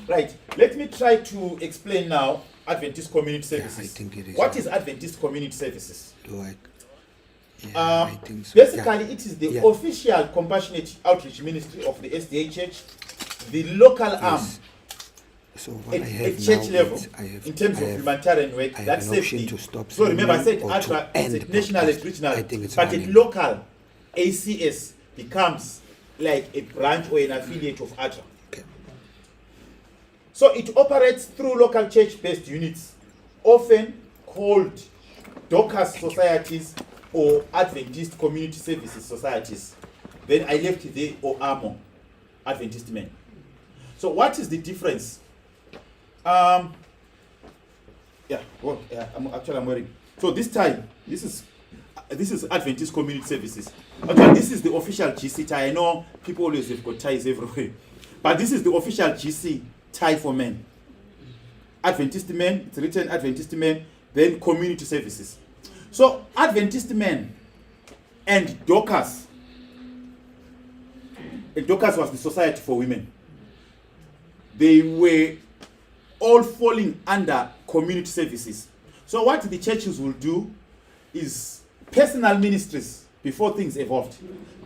Right. Let me try to explain now Adventist Community Services. I think it is. What is Adventist Community Services? I think so. Basically, it is the official compassionate outreach ministry of the SDA Church, the local arm So what at church level in terms of humanitarian work. That's safety. So remember, I said ATRA is a national and regional, but at local, ACS becomes like a branch or an affiliate of ATRA. Okay. So it operates through local church-based units, often called Dorcas societies or Adventist Community Services societies. Then I left the OAMO, Adventist men. So what is the difference? I'm worried. So this time, this is Adventist Community Services. Actually, this is the official GC tie. I know people always have got ties everywhere, but this is the official GC tie for men. Adventist men, it's written Adventist men, then community services. So Adventist men and Dorcas. Dorcas was the Society for Women. They were all falling under community services. So what the churches will do is personal ministries, before things evolved.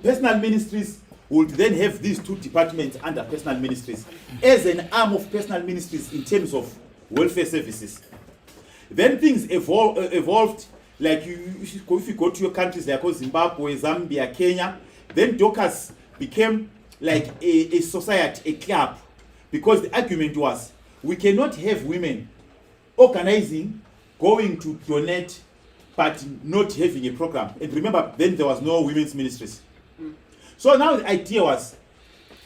Personal ministries would then have these two departments under personal ministries as an arm of personal ministries in terms of welfare services. Then things evolved, like if you go to your countries like Zimbabwe, Zambia, Kenya, then Dorcas became like a society, a club, because the argument was we cannot have women organizing, going to donate, but not having a program. And remember, then there was no women's ministries. So now the idea was,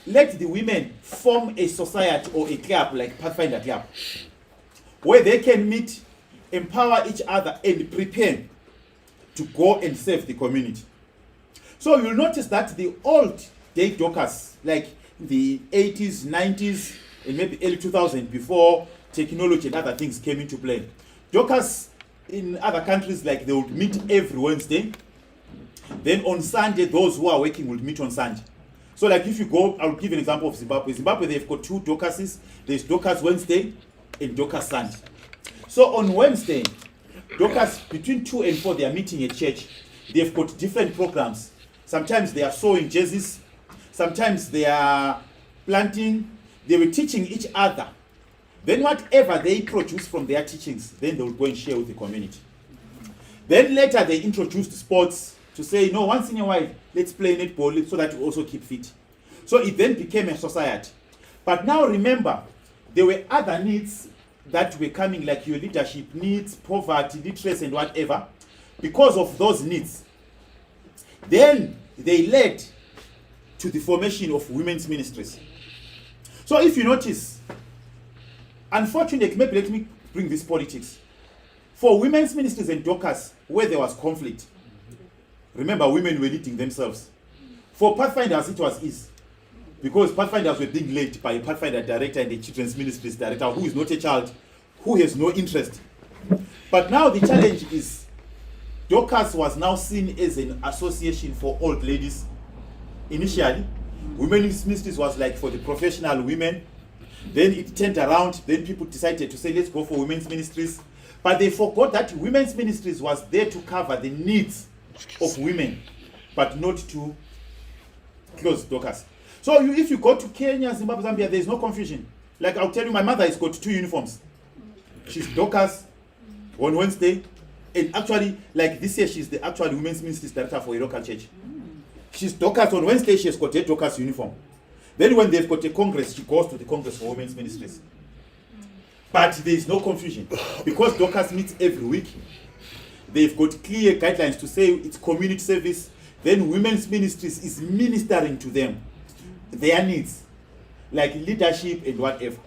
let the women form a society or a club like Pathfinder Club, where they can meet, empower each other, and prepare to go and serve the community. So you'll notice that the old day Dorcas, like the 80s, 90s, and maybe early 2000s, before technology and other things came into play, Dorcas in other countries, like they would meet every Wednesday. Then on Sunday, those who are working will meet on Sunday. So like if you go, I'll give an example of Zimbabwe. Zimbabwe, they've got two Dorcases. There's Dorcas Wednesday and Dorcas Sunday. So on Wednesday, Dorcas, between 2 and 4, they are meeting at church. They've got different programs. Sometimes they are sewing jerseys. Sometimes they are planting. They were teaching each other. Then whatever they produce from their teachings, then they will go and share with the community. Then later they introduced sports to say, no, once in a while, let's play netball so that we also keep fit. So it then became a society. But now remember, there were other needs that were coming, like your leadership needs, poverty, literacy, and whatever. Because of those needs, then they led to the formation of women's ministries. So if you notice, unfortunately, maybe let me bring this politics. For women's ministries and Dorcas, where there was conflict, remember, women were leading themselves. For Pathfinders, it was easy, because Pathfinders were being led by a Pathfinder director and a children's ministries director who is not a child, who has no interest. But now the challenge is, Dorcas was now seen as an association for old ladies. Initially, women's ministries was like for the professional women. Then it turned around, then people decided to say, let's go for women's ministries. But they forgot that women's ministries was there to cover the needs of women, but not to close Dorcas. So if you go to Kenya, Zimbabwe, Zambia, there is no confusion. Like I'll tell you, my mother has got 2 uniforms. She's Dorcas on Wednesday, and actually, like this year, she's the actual women's ministries director for a local church. She's Dorcas on Wednesday, she has got a Dorcas uniform. Then when they've got a congress, she goes to the Congress for Women's Ministries. But there is no confusion, because Dorcas meets every week. They've got clear guidelines to say it's community service. Then women's ministries is ministering to them, their needs, like leadership and whatever.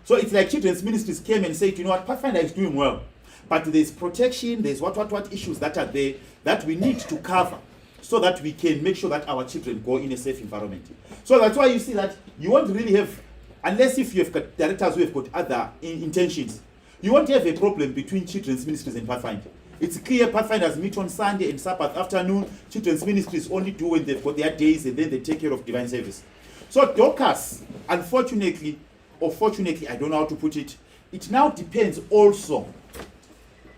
So it's like children's ministries came and said, you know what, Pathfinder is doing well, but there's protection, there's what issues that are there that we need to cover, so that we can make sure that our children go in a safe environment. So that's why you see that you won't really have, unless if you have got directors who have got other intentions, you won't have a problem between children's ministries and Pathfinder. It's clear Pathfinders meet on Sunday and Sabbath afternoon. Children's ministries only do when they've got their days, and then they take care of divine service. So Dorcas, unfortunately, or fortunately, I don't know how to put it, it now depends also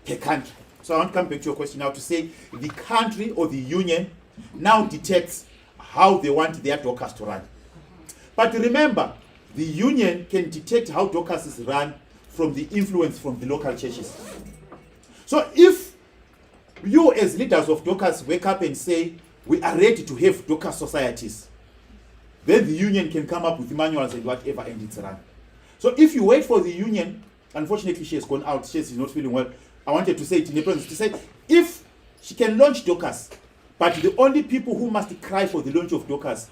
per country. So I want to come back to your question now to say the country or the union now detects how they want their Dockers to run. But remember, the union can detect how Dockers is run from the influence from the local churches. So if you as leaders of Dockers wake up and say, we are ready to have Dockers societies, then the union can come up with manuals and whatever and it's run. So if you wait for the union, unfortunately she has gone out, she is not feeling well. I wanted to say it in the presence to say, if she can launch Dockers, but the only people who must cry for the launch of Dockers,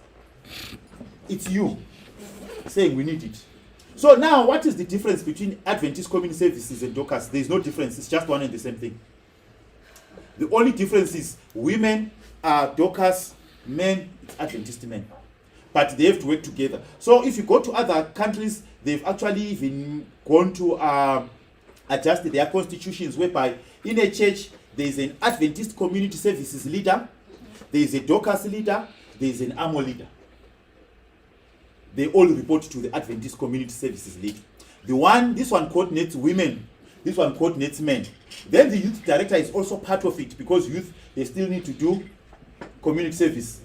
it's you saying we need it. So now what is the difference between Adventist Community Services and Dockers? There is no difference, it's just one and the same thing. The only difference is women are Dockers, men, it's Adventist men. But they have to work together. So if you go to other countries, they've actually even gone to adjust their constitutions, whereby in a church, there is an Adventist Community Services leader, there is a Dockers leader, there is an AMO leader. They all report to the Adventist Community Services leader. This one coordinates women, this one coordinates men. Then the youth director is also part of it, because youth, they still need to do community service.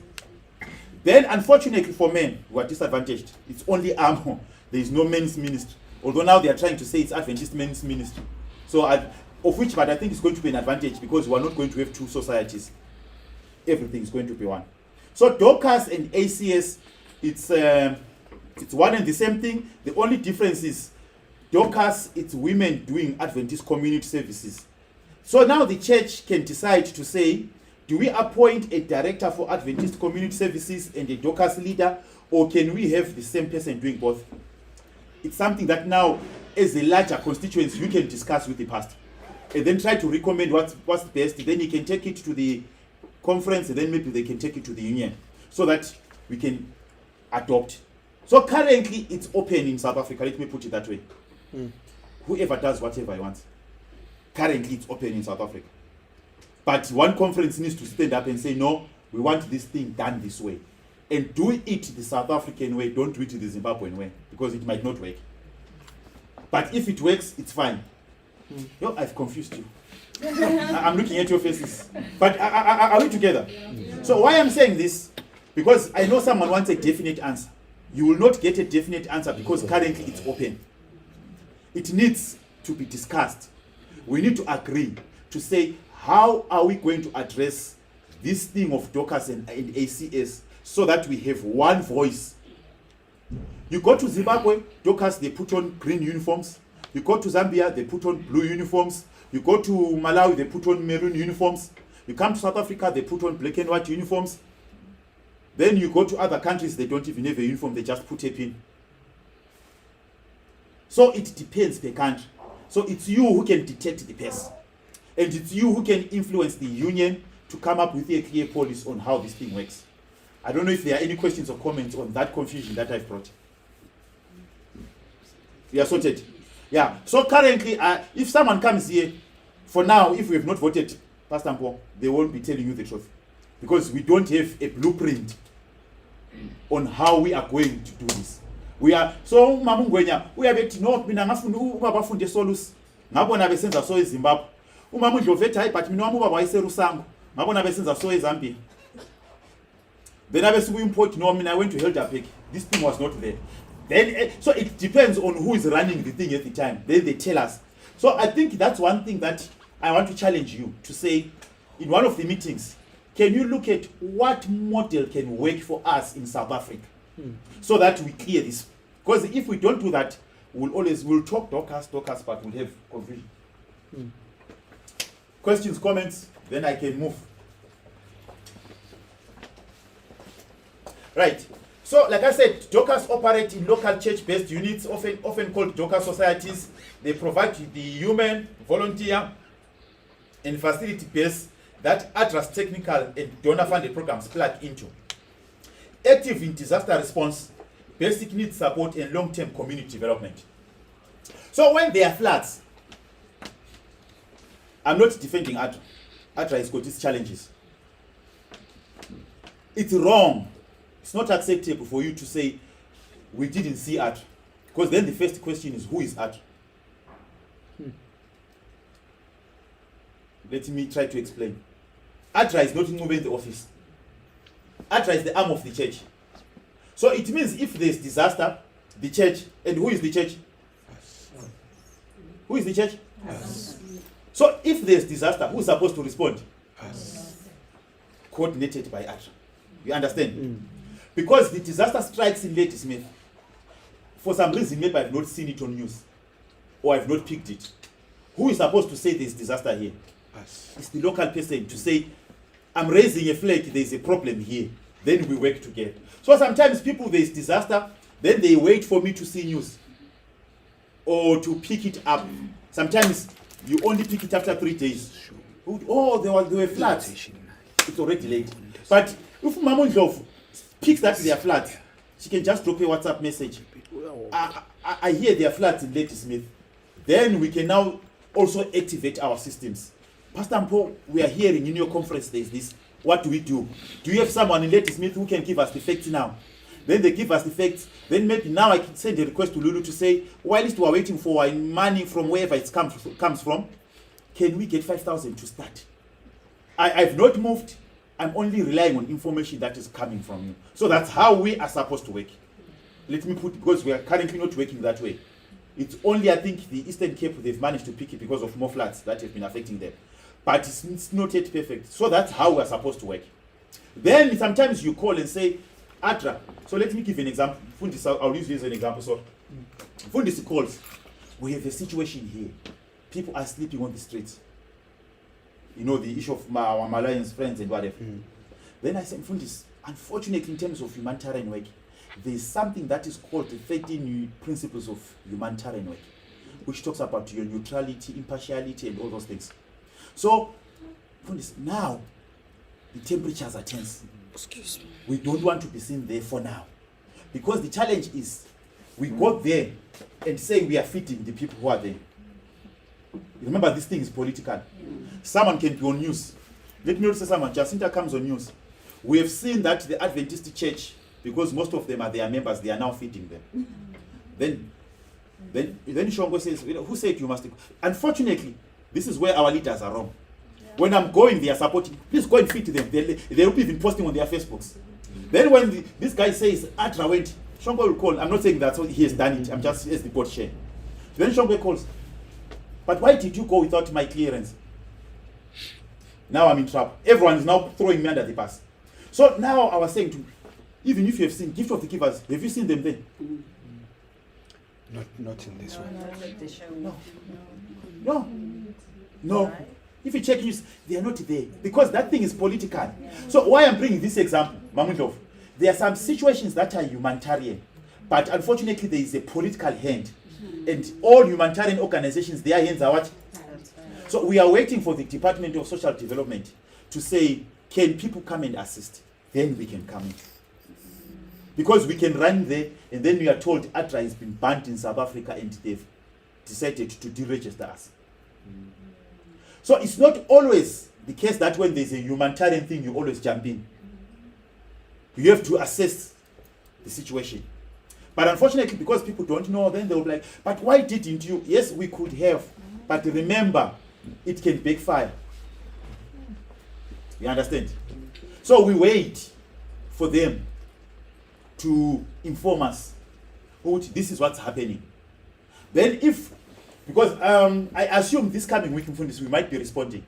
Then, unfortunately for men who are disadvantaged, it's only AMO. There is no men's ministry. Although now they are trying to say it's Adventist men's ministry. So, of which, but I think it's going to be an advantage, because we are not going to have two societies. Everything is going to be one. So, Dockers and ACS, it's one and the same thing. The only difference is Dockers, it's women doing Adventist community services. So now the church can decide to say, do we appoint a director for Adventist community services and a Dockers leader, or can we have the same person doing both? It's something that now, as a larger constituency, you can discuss with the pastor and then try to recommend what's best. Then you can take it to the conference, and then maybe they can take it to the union so that we can adopt. So currently it's open in South Africa, let me put it that way. Whoever does whatever he wants. Currently it's open in South Africa. But one conference needs to stand up and say, no, we want this thing done this way. And do it the South African way, don't do it the Zimbabwean way, because it might not work. But if it works, it's fine. Yo, I've confused you. I'm looking at your faces. But are we together? So why I'm saying this, because I know someone wants a definite answer. You will not get a definite answer because currently it's open. It needs to be discussed. We need to agree to say, how are we going to address this thing of Dockers and ACS so that we have one voice? You go to Zimbabwe, Dockers, they put on green uniforms. You go to Zambia, they put on blue uniforms. You go to Malawi, they put on maroon uniforms. You come to South Africa, they put on black and white uniforms. Then you go to other countries, they don't even have a uniform, they just put a pin. So it depends per country. So it's you who can detect the person. And it's you who can influence the union to come up with a clear policy on how this thing works. I don't know if there are any questions or comments on that confusion that I've brought. We are sorted. Yeah. So currently, if someone comes here, for now, if we have not voted, Pastor Mpo, they won't be telling you the truth. Because we don't have a blueprint on how we are going to do this. We are so mamungwenya we are no mina ngafunda ubabafunde solus ngabona besenza so eZimbabwe umama uDlovetha hayi but mina wami ubaba wayeserusango ngabona besenza so eZambia then abesuku import no mina I went to Helderberg. This thing was not there. Then so it depends on who is running the thing at the time. Then they tell us. So I think that's one thing that I want to challenge you to say in one of the meetings. Can you look at what model can work for us in South Africa so that we clear this? Because if we don't do that, we'll talk Dockers, but we'll have confusion. Questions, comments? Then I can move. Right. So, like I said, Dockers operate in local church-based units, often called Dockers societies. They provide the human, volunteer, and facility base that address technical and donor-funded programs plug into. Active in disaster response, basic needs support, and long-term community development. So when there are floods, I'm not defending ADRA. ADRA has got its challenges. It's wrong. It's not acceptable for you to say, we didn't see ADRA. Because then the first question is, who is ATRA? Let me try to explain. ATRA is not moving the office. ATRA is the arm of the church. So it means if there is disaster, the church, and who is the church? Who is the church? Us. So if there is disaster, who is supposed to respond? Us. Coordinated by ATRA. You understand? Because the disaster strikes in Lady Smith. For some reason, maybe I've not seen it on news, or I've not picked it. Who is supposed to say there's disaster here? Us. It's the local person to say, I'm raising a flag, there's a problem here. Then we work together. So sometimes people, there's disaster, then they wait for me to see news or to pick it up. Sometimes you only pick it after 3 days. Oh, there were floods. It's already late. But if Mamundlov picks that they are floods, she can just drop a WhatsApp message. I hear there are floods in Lady Smith. Then we can now also activate our systems. Pastor Mpo, we are hearing in your conference there's this. What do we do? Do you have someone in Lady Smith who can give us the facts now? Then they give us the facts. Then maybe now I can send a request to Lulu to say, whilst we are waiting for our money from wherever it comes from, can we get 5,000 to start? I've not moved. I'm only relying on information that is coming from you. So that's how we are supposed to work. Let me put, because we are currently not working that way. It's only, I think, the Eastern Cape, they've managed to pick it because of more floods that have been affecting them. But it's not yet perfect. So that's how we're supposed to work. Then sometimes you call and say, ATRA. So let me give an example. Fundis, I'll use this as an example. So Fundis calls. We have a situation here. People are sleeping on the streets. You know, the issue of our Malayan friends and whatever. Then I said, Fundis, unfortunately, in terms of humanitarian work, there is something that is called the 13 principles of humanitarian work, which talks about your neutrality, impartiality, and all those things. So, now, the temperatures are tense. Excuse me. We don't want to be seen there for now. Because the challenge is, we go there and say we are feeding the people who are there. Remember, this thing is political. Someone can be on news. Let me also say someone, Jacinta comes on news. We have seen that the Adventist church, because most of them are their members, they are now feeding them. Then Shongo says, who said you must? Unfortunately, this is where our leaders are wrong. When I'm going, they are supporting. Please go and feed them. They will be even posting on their Facebooks. Then when this guy says, ATRA went, Shongo will call. I'm not saying that's what he has done it. I'm just as the board share. Then Shongo calls. But why did you go without my clearance? Now I'm in trouble. Everyone is now throwing me under the bus. So now I was saying to, even if you have seen Gift of the Givers, have you seen them there? Not in this one. No. If you check news, they are not there. Because that thing is political. So why I'm bringing this example, Mamundov, there are some situations that are humanitarian. But unfortunately, there is a political hand. And all humanitarian organizations, their hands are what? So we are waiting for the Department of Social Development to say, can people come and assist? Then we can come in. Because we can run there, and then we are told ATRA has been banned in South Africa and they've decided to deregister us. So it's not always the case that when there's a humanitarian thing, you always jump in. You have to assess the situation. But unfortunately, because people don't know, then they'll be like, but why didn't you? Yes, we could have. But remember, it can backfire. You understand? So we wait for them to inform us, this is what's happening. Then because I assume this coming week we might be responding.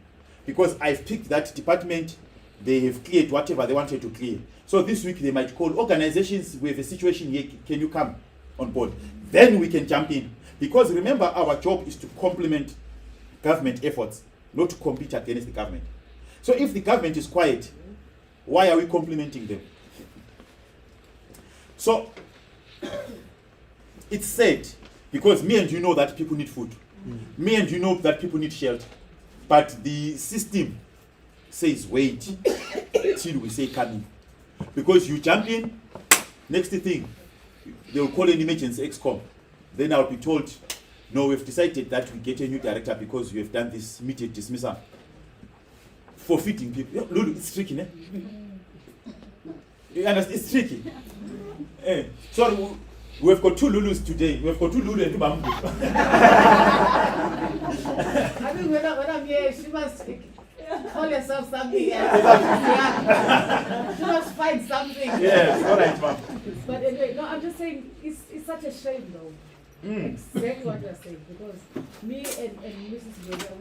Because I've picked that department, they have cleared whatever they wanted to clear. So this week they might call organizations, we have a situation here, can you come on board? Then we can jump in. Because remember, our job is to complement government efforts, not to compete against the government. So if the government is quiet, why are we complementing them? So it's said, because me and you know that people need food. Me and you know that people need shelter. But the system says wait till we say come in. Because you jump in, next thing, they will call an emergency EXCOM. Then I'll be told, no, we've decided that we get a new director because we have done this immediate dismissal. Forfeiting people. Lulu, it's tricky, eh? You understand? It's tricky. So We have got 2 Lulus today. We have got 2 Lulu and 2 Bamboo. I think when I'm here, she must call herself something else. Yeah. She must find something. Yes, all right, ma'am. But anyway, no, I'm just saying, it's such a shame though. Exactly what you're saying. Because me and Mrs. Vega,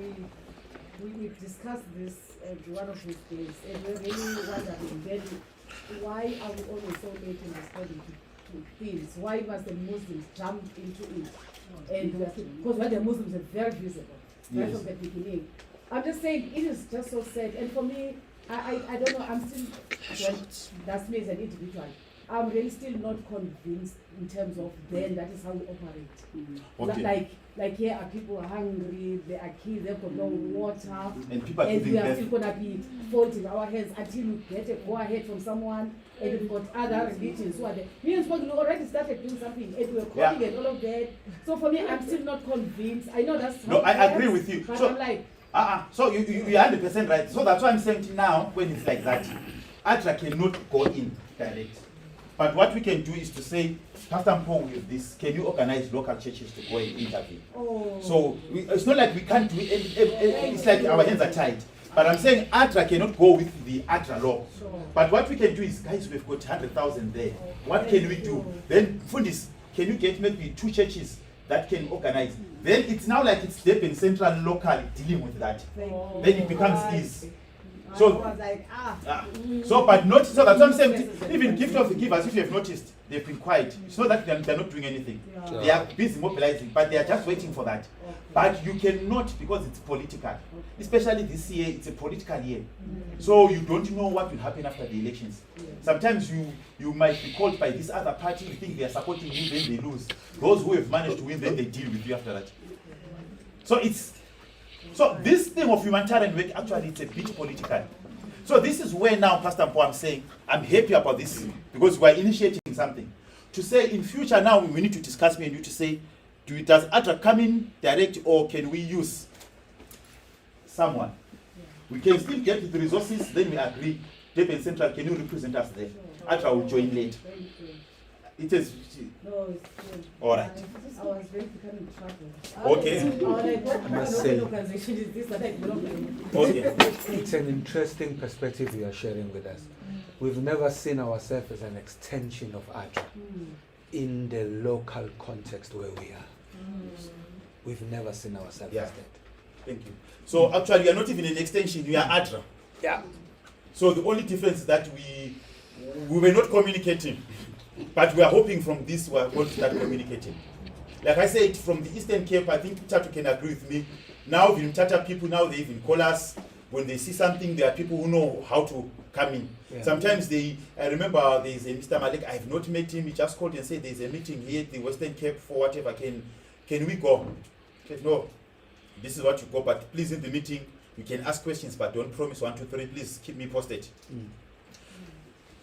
we discussed this at one of these days, and we're really wondering then why are we always so late in responding to things? Why must the Muslims jump into it? And because when the Muslims are very visible, right from the beginning. I'm just saying it is just so sad. And for me, I don't know, I'm still, well, that's me as an individual. I'm really still not convinced in terms of then that is how we operate. Okay. Like here are people hungry, there are kids, they've got no water, And people are and giving we are birth. still gonna be folding our hands until we get a go ahead from someone, and we've got other religions who are there. Me and Spong, we already started doing something, and we're calling and all of that. So for me, I'm still not convinced. I know that's No, I agree with you. But So- I'm like, So you're 100% right. So that's why I'm saying now, when it's like that, ATRA cannot go in direct. But what we can do is to say, Pastor Mpo, with this, can you organize local churches to go and intervene? oh. So it's not like we can't do it. It's like our hands are tied. But I'm saying ATRA cannot go with the ATRA law. Sure. But what we can do is, guys, we've got 100,000 there. What can we do? Then, Fundis, can you get maybe 2 churches that can organize? Then it's now like it's Durban Central local dealing with that. Then it becomes easy. So, I was like, but not so that's what I'm saying. Even gift of the givers, if you have noticed, they've been quiet. It's not that they're not doing anything. Yeah. They are busy mobilizing, but they are just waiting for that. But you cannot, because it's political. Especially this year, it's a political year. So you don't know what will happen after the elections. Sometimes you might be called by this other party, you think they are supporting you, then they lose. Those who have managed to win, then they deal with you after that. So this thing of humanitarian work, actually, it's a bit political. So this is where now, Pastor Mpo, I'm saying, I'm happy about this, because we're initiating something. To say, in future now, we need to discuss, me and you to say, does ATRA come in direct, or can we use someone? We can still get the resources, then we agree. Durban Central, can you represent us there? ATRA will join later. It is. no, it's good. All right. I was very becoming trouble. Okay. I was like, what kind must of say- organization is this that I belong in? Okay. It's an interesting perspective you are sharing with us. We've never seen ourselves as an extension of ATRA in the local context where we are. We've never seen ourselves Yeah. as that. Thank you. So actually, you are not even an extension, you are ATRA. Yeah. So the only difference is that we were not communicating, but we are hoping from this we are going to start communicating. Like I said, from the Eastern Cape, I think Tatu can agree with me. Now the Tata people, now they even call us. When they see something, there are people who know how to come in. Yeah. Sometimes I remember there's a Mr. Malik, I have not met him, he just called and said there's a meeting here at the Western Cape for whatever, can we go? I said, no, this is what you go, but please in the meeting, you can ask questions, but don't promise 1, 2, 3, please keep me posted.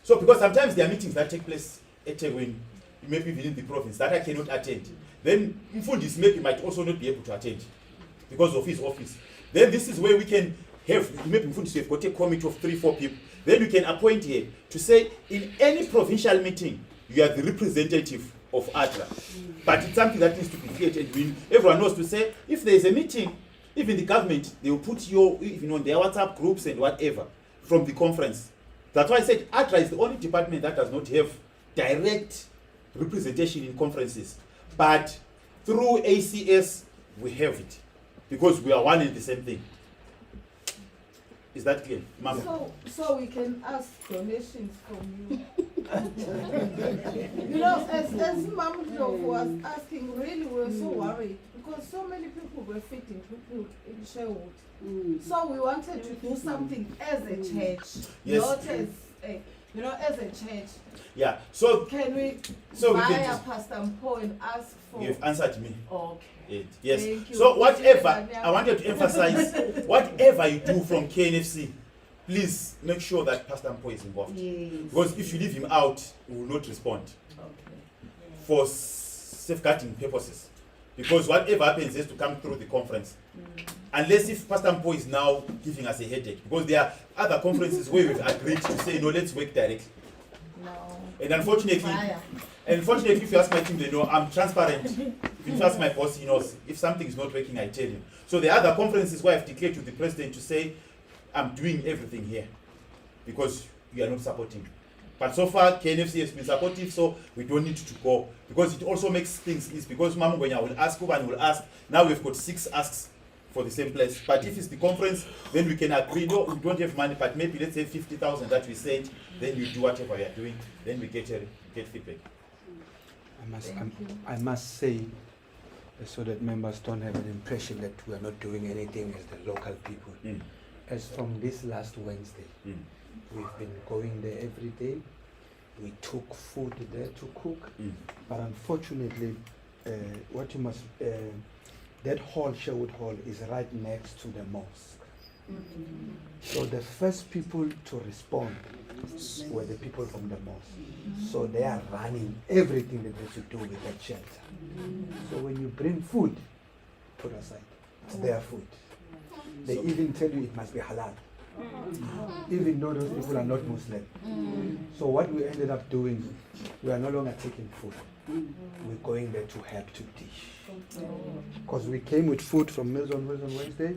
So because sometimes there are meetings that take place at when maybe within the province that I cannot attend. Then Mfundis maybe might also not be able to attend because of his office. Then this is where we can have, maybe Mfundis, we have got a committee of 3, 4 people. Then we can appoint here to say in any provincial meeting, you are the representative of ATRA. But it's something that needs to be created. Everyone knows to say, if there is a meeting, even the government, they will put you even on their WhatsApp groups and whatever from the conference. That's why I said ATRA is the only department that does not have direct representation in conferences. But through ACS, we have it. Because we are one and the same thing. Is that clear, Ma'am? So we can ask donations from you. You know, as Ma'am was asking, really we were so worried because so many people were fitting people in Sherwood. So we wanted to do something as a church, Yes. not as a, as a church. Yeah. So Can we we via can just, Pastor Mpo and ask for? you've answered me. Okay. Yes. Thank you. So whatever, I wanted to emphasize, whatever you do from KNFC, please make sure that Pastor Mpo is involved. Yes. Because if you leave him out, he will not respond Okay. for safeguarding purposes. Because whatever happens has to come through the conference. Unless if Pastor Mpo is now giving us a headache. Because there are other conferences where we've agreed to say, no, let's work directly. No. And unfortunately, Via. And fortunately, if you ask my team, they know I'm transparent. If you ask my boss, he knows. If something is not working, I tell him. So the other conferences where I've declared to the president to say, I'm doing everything here because you are not supporting. But so far, KNFC has been supportive, so we don't need to go. Because it also makes things easy. Because Mamu Gwenya will ask, Kuban will ask. Now we've got 6 asks for the same place. But if it's the conference, then we can agree, no, we don't have money, but maybe let's say 50,000 that we said, then you do whatever you're doing, then we get feedback. I must say, so that members don't have an impression that we are not doing anything as the local people. As from this last Wednesday, we've been going there every day. We took food there to cook, but unfortunately, that hall, Sherwood Hall, is right next to the mosque. So the first people to respond were the people from the mosque. So they are running everything that they should do with that shelter. So when you bring food, put aside. It's their food. They even tell you it must be halal, even though those people are not Muslim. So what we ended up doing, we are no longer taking food. We're going there to help to dish. Because we came with food from Meals on Wednesday,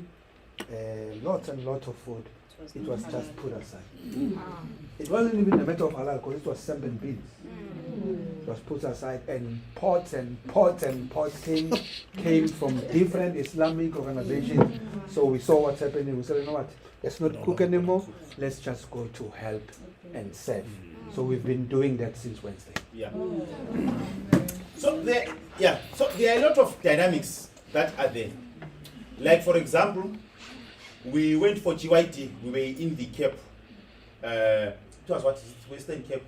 lots and lots of food. It was just put aside. It wasn't even a matter of halal, because it was sample beans. It was put aside, and pots came from different Islamic organizations. So we saw what's happening. We said, you know what, let's not cook anymore. Let's just go to help and serve. So we've been doing that since Wednesday. Yeah. So there are a lot of dynamics that are there. Like for example, we went for GYT. We were in the Cape. It was what is it? Western Cape.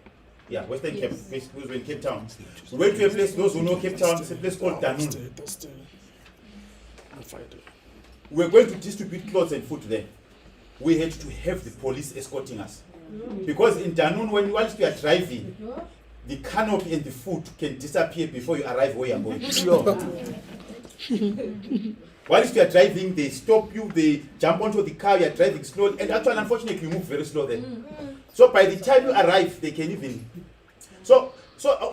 Yeah, Western Cape. We were in Cape Town. We went to a place. Those who know Cape Town, it's a place called Danun. We were going to distribute clothes and food there. We had to have the police escorting us. Because in Danun, whilst we are driving, the canopy and the food can disappear before you arrive where you are going. Whilst you are driving, they stop you, they jump onto the car, you are driving slowly, and actually, unfortunately, you move very slow then. So by the time you arrive, they can even... So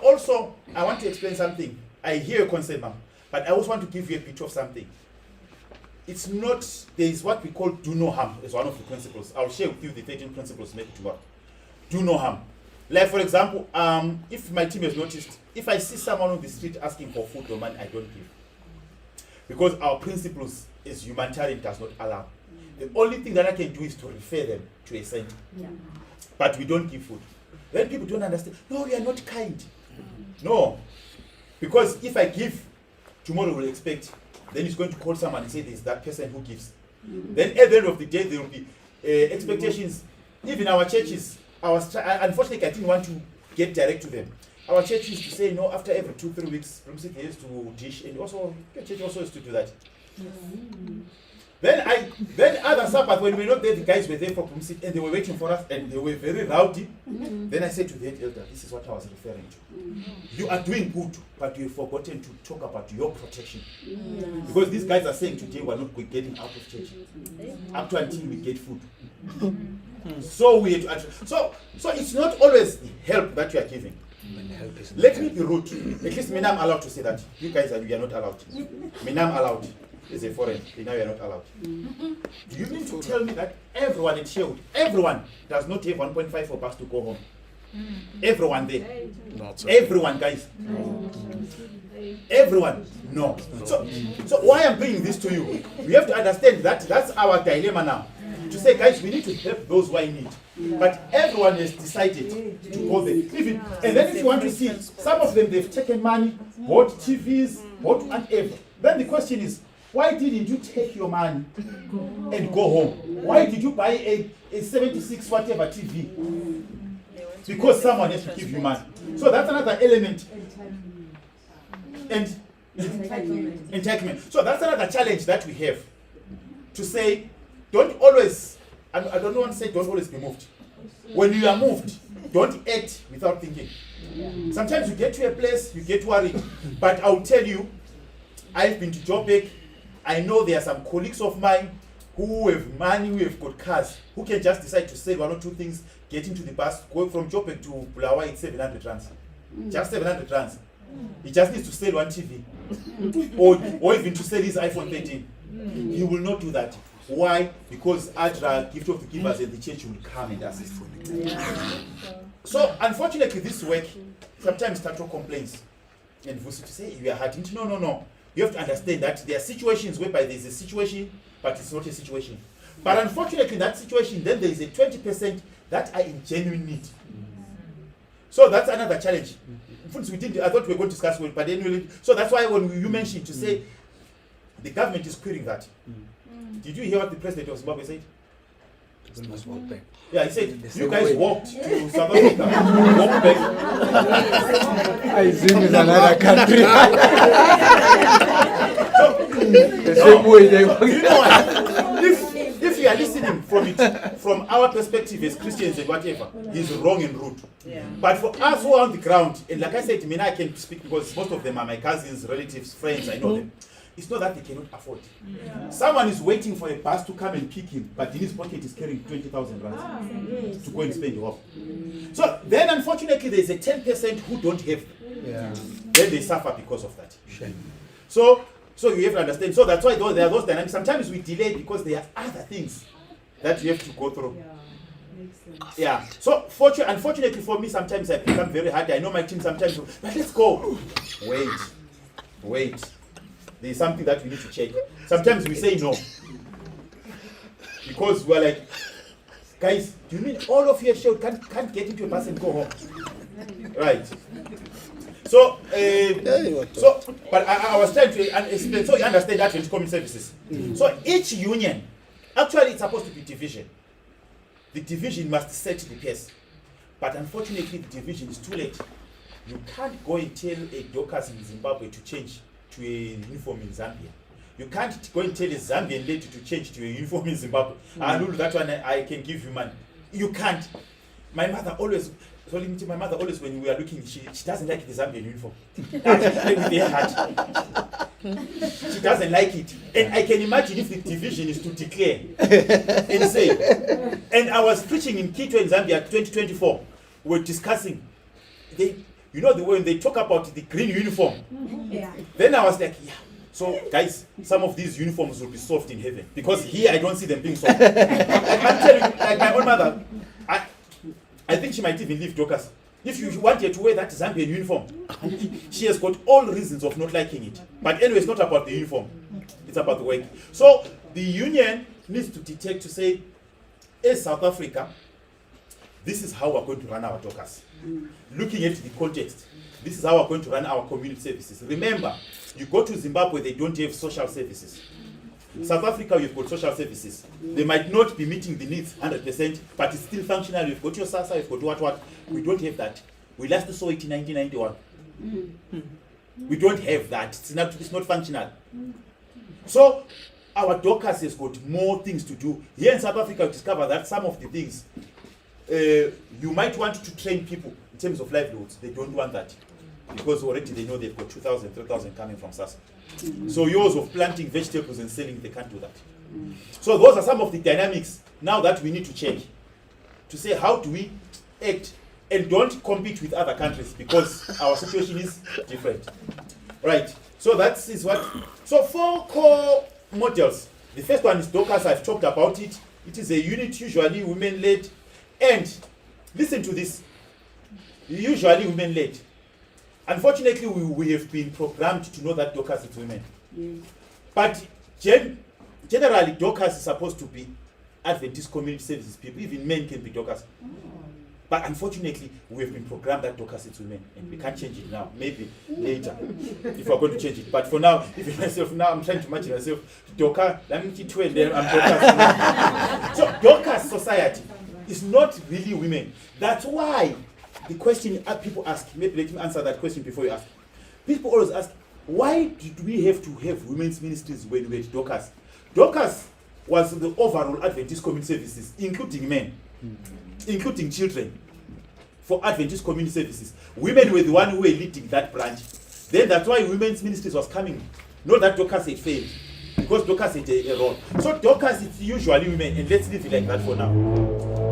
also, I want to explain something. I hear your concern, ma'am, but I also want to give you a picture of something. It's not, there is what we call do no harm as one of the principles. I'll share with you the 13 principles make it work. Do no harm. Like for example, if my team has noticed, if I see someone on the street asking for food or money, I don't give. Because our principles as humanitarian does not allow. The only thing that I can do is to refer them to a center. But we don't give food. Then people don't understand, no, we are not kind. No. Because if I give, tomorrow we'll expect, then he's going to call someone and say there's that person who gives. Then at the end of the day, there will be expectations. Even our churches, unfortunately, I didn't want to get direct to them. Our church used to say, no, after every 2-3 weeks, they used to dish, and also, the church also used to do that. Then other Sabbath, when we were not there, the guys were there for Pumsit, and they were waiting for us, and they were very rowdy. Then I said to the head elder, this is what I was referring to. You are doing good, but you've forgotten to talk about your protection. Because these guys are saying today we're not getting out of church. Up to until we get food. So we had to so it's not always the help that you are giving. Let me be rude. At least me, I'm allowed to say that. You guys are not allowed. Me, I'm allowed. As a foreign, now you are not allowed. Do you mean to tell me that everyone in Sherwood, everyone does not have 1.5 for bucks to go home? Everyone there. Everyone, guys. Everyone. No. So why I'm bringing this to you? We have to understand that that's our dilemma now. To say, guys, we need to help those who are in need. But everyone has decided to go there. And then if you want to see, some of them, they've taken money, bought TVs, bought whatever. Then the question is, why didn't you take your money and go home? Why did you buy a 76 whatever TV? Because someone has to give you money. So that's another element. And entitlement. So that's another challenge that we have. To say, don't always, I don't want to say don't always be moved. When you are moved, don't act without thinking. Sometimes you get to a place, you get worried. But I'll tell you, I've been to Joburg. I know there are some colleagues of mine who have money, who have got cars, who can just decide to say one or two things, get into the bus, going from Joburg to Bulawayo, it's 700 rands. Just 700 rands. He just needs to sell one TV. or even to sell his iPhone 13. He will not do that. Why? Because ADRA, gift of the givers, and the church will come and assist. So, unfortunately, this work, sometimes Tato complains. And Vusi to say, you are hurting. No. You have to understand that there are situations whereby there is a situation, but it's not a situation. But unfortunately, in that situation, then there is a 20% that are in genuine need. So that's another challenge. I thought we were going to discuss it, but anyway, so that's why when you mentioned to say the government is querying that. Did you hear what the president of Zimbabwe said? Yeah, he said, you guys walked to South Africa, walked back. I think it's another country. The same way they walk. You know what? If you are listening from our perspective as Christians and whatever, he's wrong and rude. Yeah. But for us who are on the ground, and like I said, I can speak because most of them are my cousins, relatives, friends, I know them. It's not that they cannot afford. Yeah. Someone is waiting for a bus to come and pick him, but in his pocket is carrying 20,000 rands to go and spend it off. So then, unfortunately, there's a 10% who don't have. Yeah. Then they suffer because of that. So you have to understand. So that's why there are those dynamics. Sometimes we delay because there are other things that you have to go through. Yeah, makes sense. Yeah. So unfortunately for me, sometimes I become very hard. I know my team sometimes, but let's go. Wait. There's something that we need to check. Sometimes we say no. Because we're like, guys, do you mean all of your show can't get into a bus and go home? Right. So, but I was trying to explain, so you understand that with common services. So each union, actually it's supposed to be division. The division must set the pace. But unfortunately, the division is too late. You can't go and tell a Dorcas in Zimbabwe to change to a uniform in Zambia. You can't go and tell a Zambian lady to change to a uniform in Zimbabwe. That one I can give you money. You can't. My mother always, when we are looking, she doesn't like the Zambian uniform. She doesn't like it. And I can imagine if the division is to declare and say, and I was preaching in Kitwe in Zambia 2024, we're discussing, you know the way when they talk about the green uniform. Yeah. Then I was like, yeah. So guys, some of these uniforms will be soft in heaven. Because here I don't see them being soft. I'm telling you, like my own mother, I think she might even leave Dorcas. If you want her to wear that Zambian uniform, she has got all reasons of not liking it. But anyway, it's not about the uniform. It's about the work. So the union needs to detect to say, as South Africa, this is how we're going to run our Dorcas. Looking at the context, this is how we're going to run our community services. Remember, you go to Zimbabwe, they don't have social services. South Africa, you've got social services. They might not be meeting the needs 100%, but it's still functional. You've got your SASA, you've got what. We don't have that. We last saw it in 1991. We don't have that. It's not functional. So our Dorcas has got more things to do. Here in South Africa, we discover that some of the things, you might want to train people in terms of livelihoods. They don't want that. Because already they know they've got 2,000, 3,000 coming from SASA. So yours of planting vegetables and selling, they can't do that. So those are some of the dynamics now that we need to check. To say how do we act and don't compete with other countries because our situation is different. Right. So that is what. So 4 core models. The first one is Dorcas. I've talked about it. It is a unit usually women-led. And listen to this. Usually women-led. Unfortunately, we have been programmed to know that Dorcas is women. But generally, Dorcas is supposed to be Adventist community services people. Even men can be Dorcas. But unfortunately, we have been programmed that Dorcas is women. And we can't change it now. Maybe later, if we're going to change it. But for now, even myself, now I'm trying to imagine myself, Dorcas, I'm Dorcas. So Dorcas society is not really women. That's why the question people ask, maybe let me answer that question before you ask. People always ask, why did we have to have women's ministries when we had Dorcas? Dorcas was the overall Adventist community services, including men, including children, for Adventist community services. Women were the one who were leading that branch. Then that's why women's ministries was coming. Not that Dorcas had failed, because Dorcas had a role. So Dorcas is usually women, and let's leave it like that for now.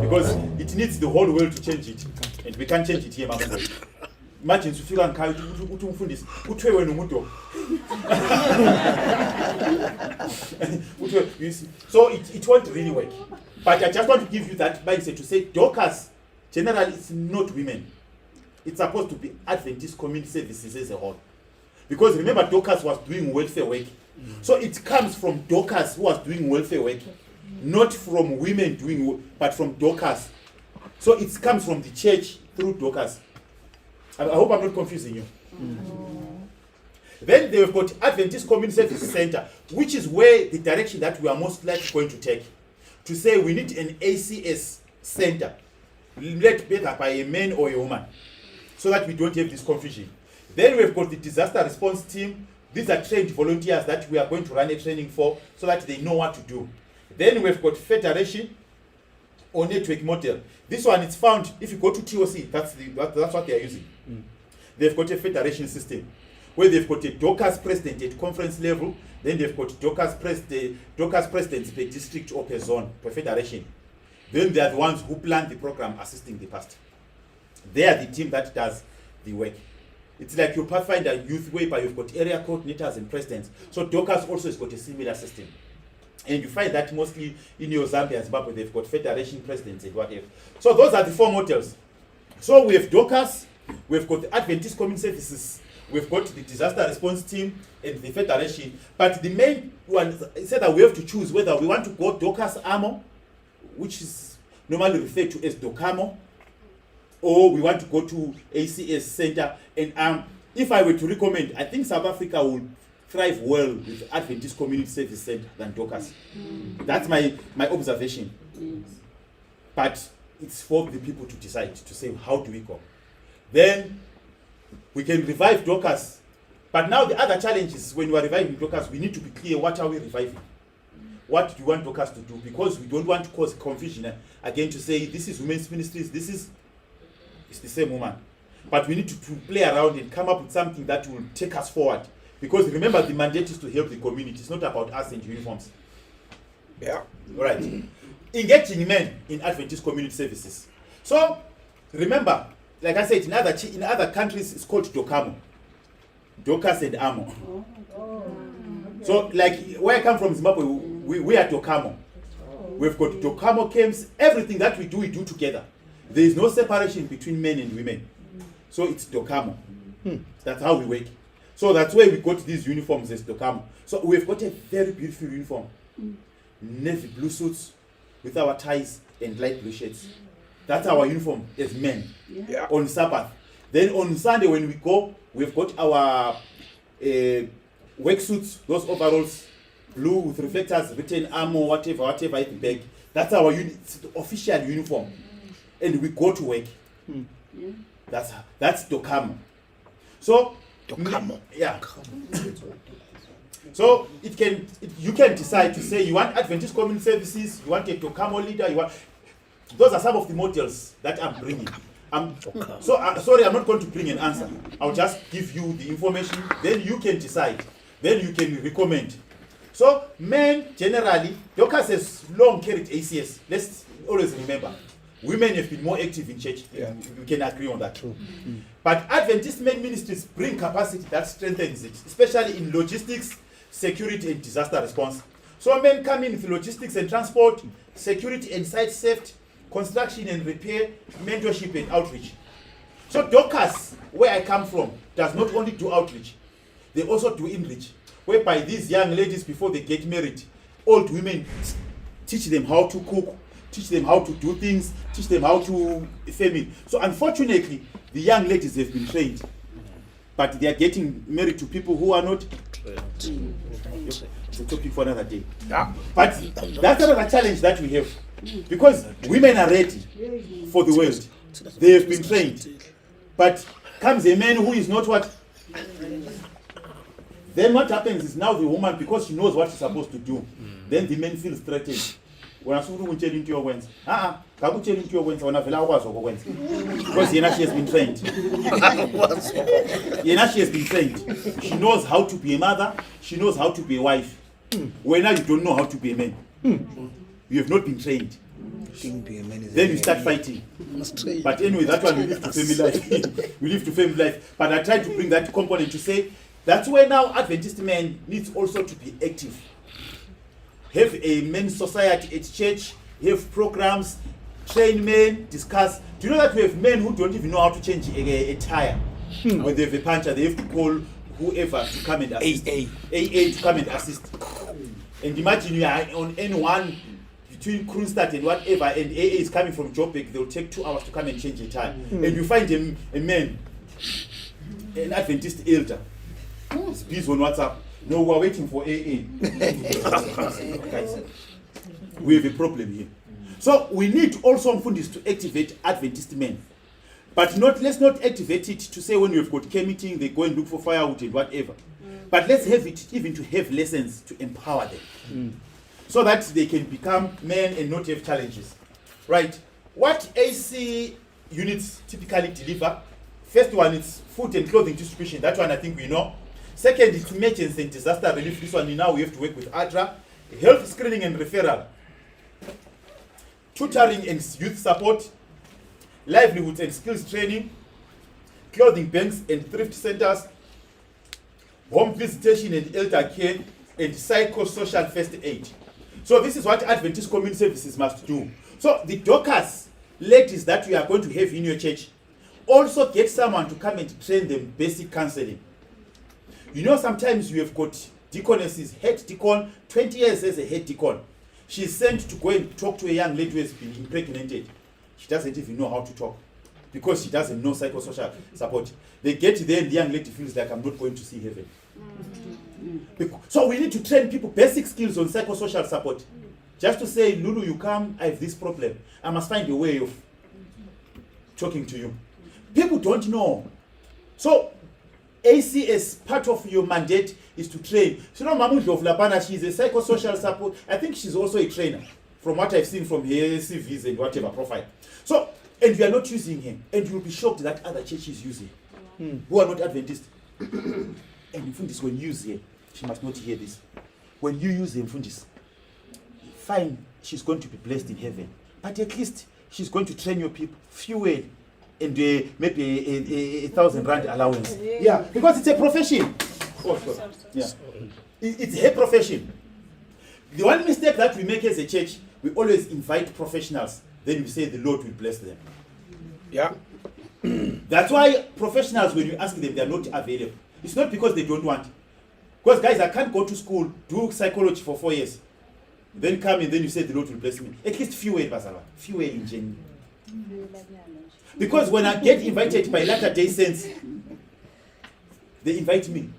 Because it needs the whole world to change it. And we can't change it here, Mama. imagine sufika ngikhaya uthi umfundisi kuthiwe wena umuntu you see. So it won't really work. But I just want to give you that mindset to say Dorcas generally it's not women. It's supposed to be Adventist community services as a whole. Because remember Dorcas was doing welfare work. So it comes from Dorcas who was doing welfare work. Not from women doing, but from Dorcas. So it comes from the church through Dorcas. I hope I'm not confusing you. Then they've got Adventist Community Service Center, which is where the direction that we are most likely going to take. To say we need an ACS center, led better by a man or a woman, so that we don't have this confusion. Then we've got the disaster response team. These are trained volunteers that we are going to run a training for, so that they know what to do. Then we've got federation or network model. This one is found if you go to TOC. That's what they are using. They've got a federation system where they've got a Dorcas president at conference level. Then they've got Dorcas presidents per district or per zone, per federation. Then they are the ones who plan the program, assisting the pastor. They are the team that does the work. It's like your Pathfinder youth whereby you've got area coordinators and presidents. So Dorcas also has got a similar system. And you find that mostly in your Zambia and Zimbabwe, they've got federation presidents and whatever. So those are the 4 models. So we have Dorcas, we've got the Adventist Community Services, we've got the disaster response team and the federation. But the main one said that we have to choose whether we want to go Dorcas Amo, which is normally referred to as Docamo, or we want to go to ACS Center. And if I were to recommend, I think South Africa would thrive well with Adventist Community Service Center than Dorcas. That's my observation. But it's for the people to decide, to say, how do we go? Then we can revive Dorcas. But now the other challenge is when we are reviving Dorcas, we need to be clear, what are we reviving? What do you want Dorcas to do? Because we don't want to cause confusion again to say, this is women's ministries, it's the same woman. But we need to play around and come up with something that will take us forward. Because remember, the mandate is to help the community. It's not about us and uniforms. Yeah. All right. Engaging men in Adventist community services. So, remember, like I said, in other countries, it's called Docamo. Dorcas and Amo. So, like, where I come from, Zimbabwe, we are Docamo. We've got Docamo camps. Everything that we do together. There is no separation between men and women. So, it's Docamo. That's how we work. So that's why we got these uniforms as Docamo. So we've got a very beautiful uniform. Navy blue suits with our ties and light blue shirts. That's our uniform as men on Sabbath. Then on Sunday when we go, we've got our work suits, those overalls, blue with reflectors, written armor, whatever at the back. That's our official uniform. And we go to work. That's Docamo. So yeah. So you can decide to say you want Adventist Community Services, you want a Docamo leader, those are some of the models that I'm bringing. Sorry, I'm not going to bring an answer. I'll just give you the information, then you can decide, then you can recommend. So men generally, Dorcas has long carried ACS. Let's always remember, women have been more active in church. We can agree on that. True. But Adventist men ministries bring capacity that strengthens it, especially in logistics, security, and disaster response. So men come in with logistics and transport, security and site safety, construction and repair, mentorship and outreach. So Dorcas, where I come from, does not only do outreach, they also do inreach, whereby these young ladies, before they get married, old women teach them how to cook, teach them how to do things, teach them how to family. So unfortunately, the young ladies have been trained, but they are getting married to people who are not. It's a topic for another day. But that's another challenge that we have, because women are ready for the world. They have been trained, but comes a man who is not what. Then what happens is now the woman, because she knows what she's supposed to do, then the man feels threatened. When I saw you tell into your wins, because she has been trained. She has been trained. She knows how to be a mother. She knows how to be a wife. When now you don't know how to be a man, you have not been trained. Then you start fighting. But anyway, that one we leave to family life. We leave to family life. But I tried to bring that component to say that's where now Adventist men needs also to be active. Have a men's society at church, have programs, train men, discuss. Do you know that we have men who don't even know how to change a tire? When they have a puncture, they have to call whoever to come and assist. AA to come and assist. And imagine you are on N1 between Kroonstad and whatever, and AA is coming from Joburg, they'll take 2 hours to come and change a tire. And you find a man, an Adventist elder, he's busy on WhatsApp. No, we're waiting for AA. Guys, we have a problem here. So we need also fundis to activate Adventist men. But let's not activate it to say when we've got K meeting, they go and look for firewood and whatever. But let's have it even to have lessons to empower them. So that they can become men and not have challenges. Right? What AC units typically deliver? First one is food and clothing distribution. That one I think we know. Second is emergency and disaster relief. This one now we have to work with ADRA. Health screening and referral. Tutoring and youth support. Livelihoods and skills training. Clothing banks and thrift centers. Home visitation and elder care. And psychosocial first aid. So this is what Adventist Community Services must do. So the Dockers ladies that we are going to have in your church, also get someone to come and train them basic counseling. You know, sometimes you have got deaconesses, head deacon, 20 years as a head deacon. She's sent to go and talk to a young lady who has been impregnated. She doesn't even know how to talk because she doesn't know psychosocial support. They get there and the young lady feels like I'm not going to see heaven. So we need to train people basic skills on psychosocial support. Just to say, Lulu, you come, I have this problem. I must find a way of talking to you. People don't know. So ACS, part of your mandate is to train. So now Mamundi of Lapana, she's a psychosocial support. I think she's also a trainer, from what I've seen from her CVs and whatever profile. So, and we are not using him. And you'll be shocked that other churches use him, who are not Adventist. And Fundis, when you use him, she must not hear this. When you use him, Fundis, fine, she's going to be blessed in heaven. But at least she's going to train your people, fuel, and maybe a 1,000 rand allowance. Yeah, because it's a profession. Yeah, it's a profession. The one mistake that we make as a church, we always invite professionals. Then we say the Lord will bless them. Yeah. That's why professionals, when you ask them, they are not available. It's not because they don't want. Because guys, I can't go to school, do psychology for 4 years, then come and then you say the Lord will bless me. At least few Basala, few in genuine. Because when I get invited by Latter-day Saints, they invite me.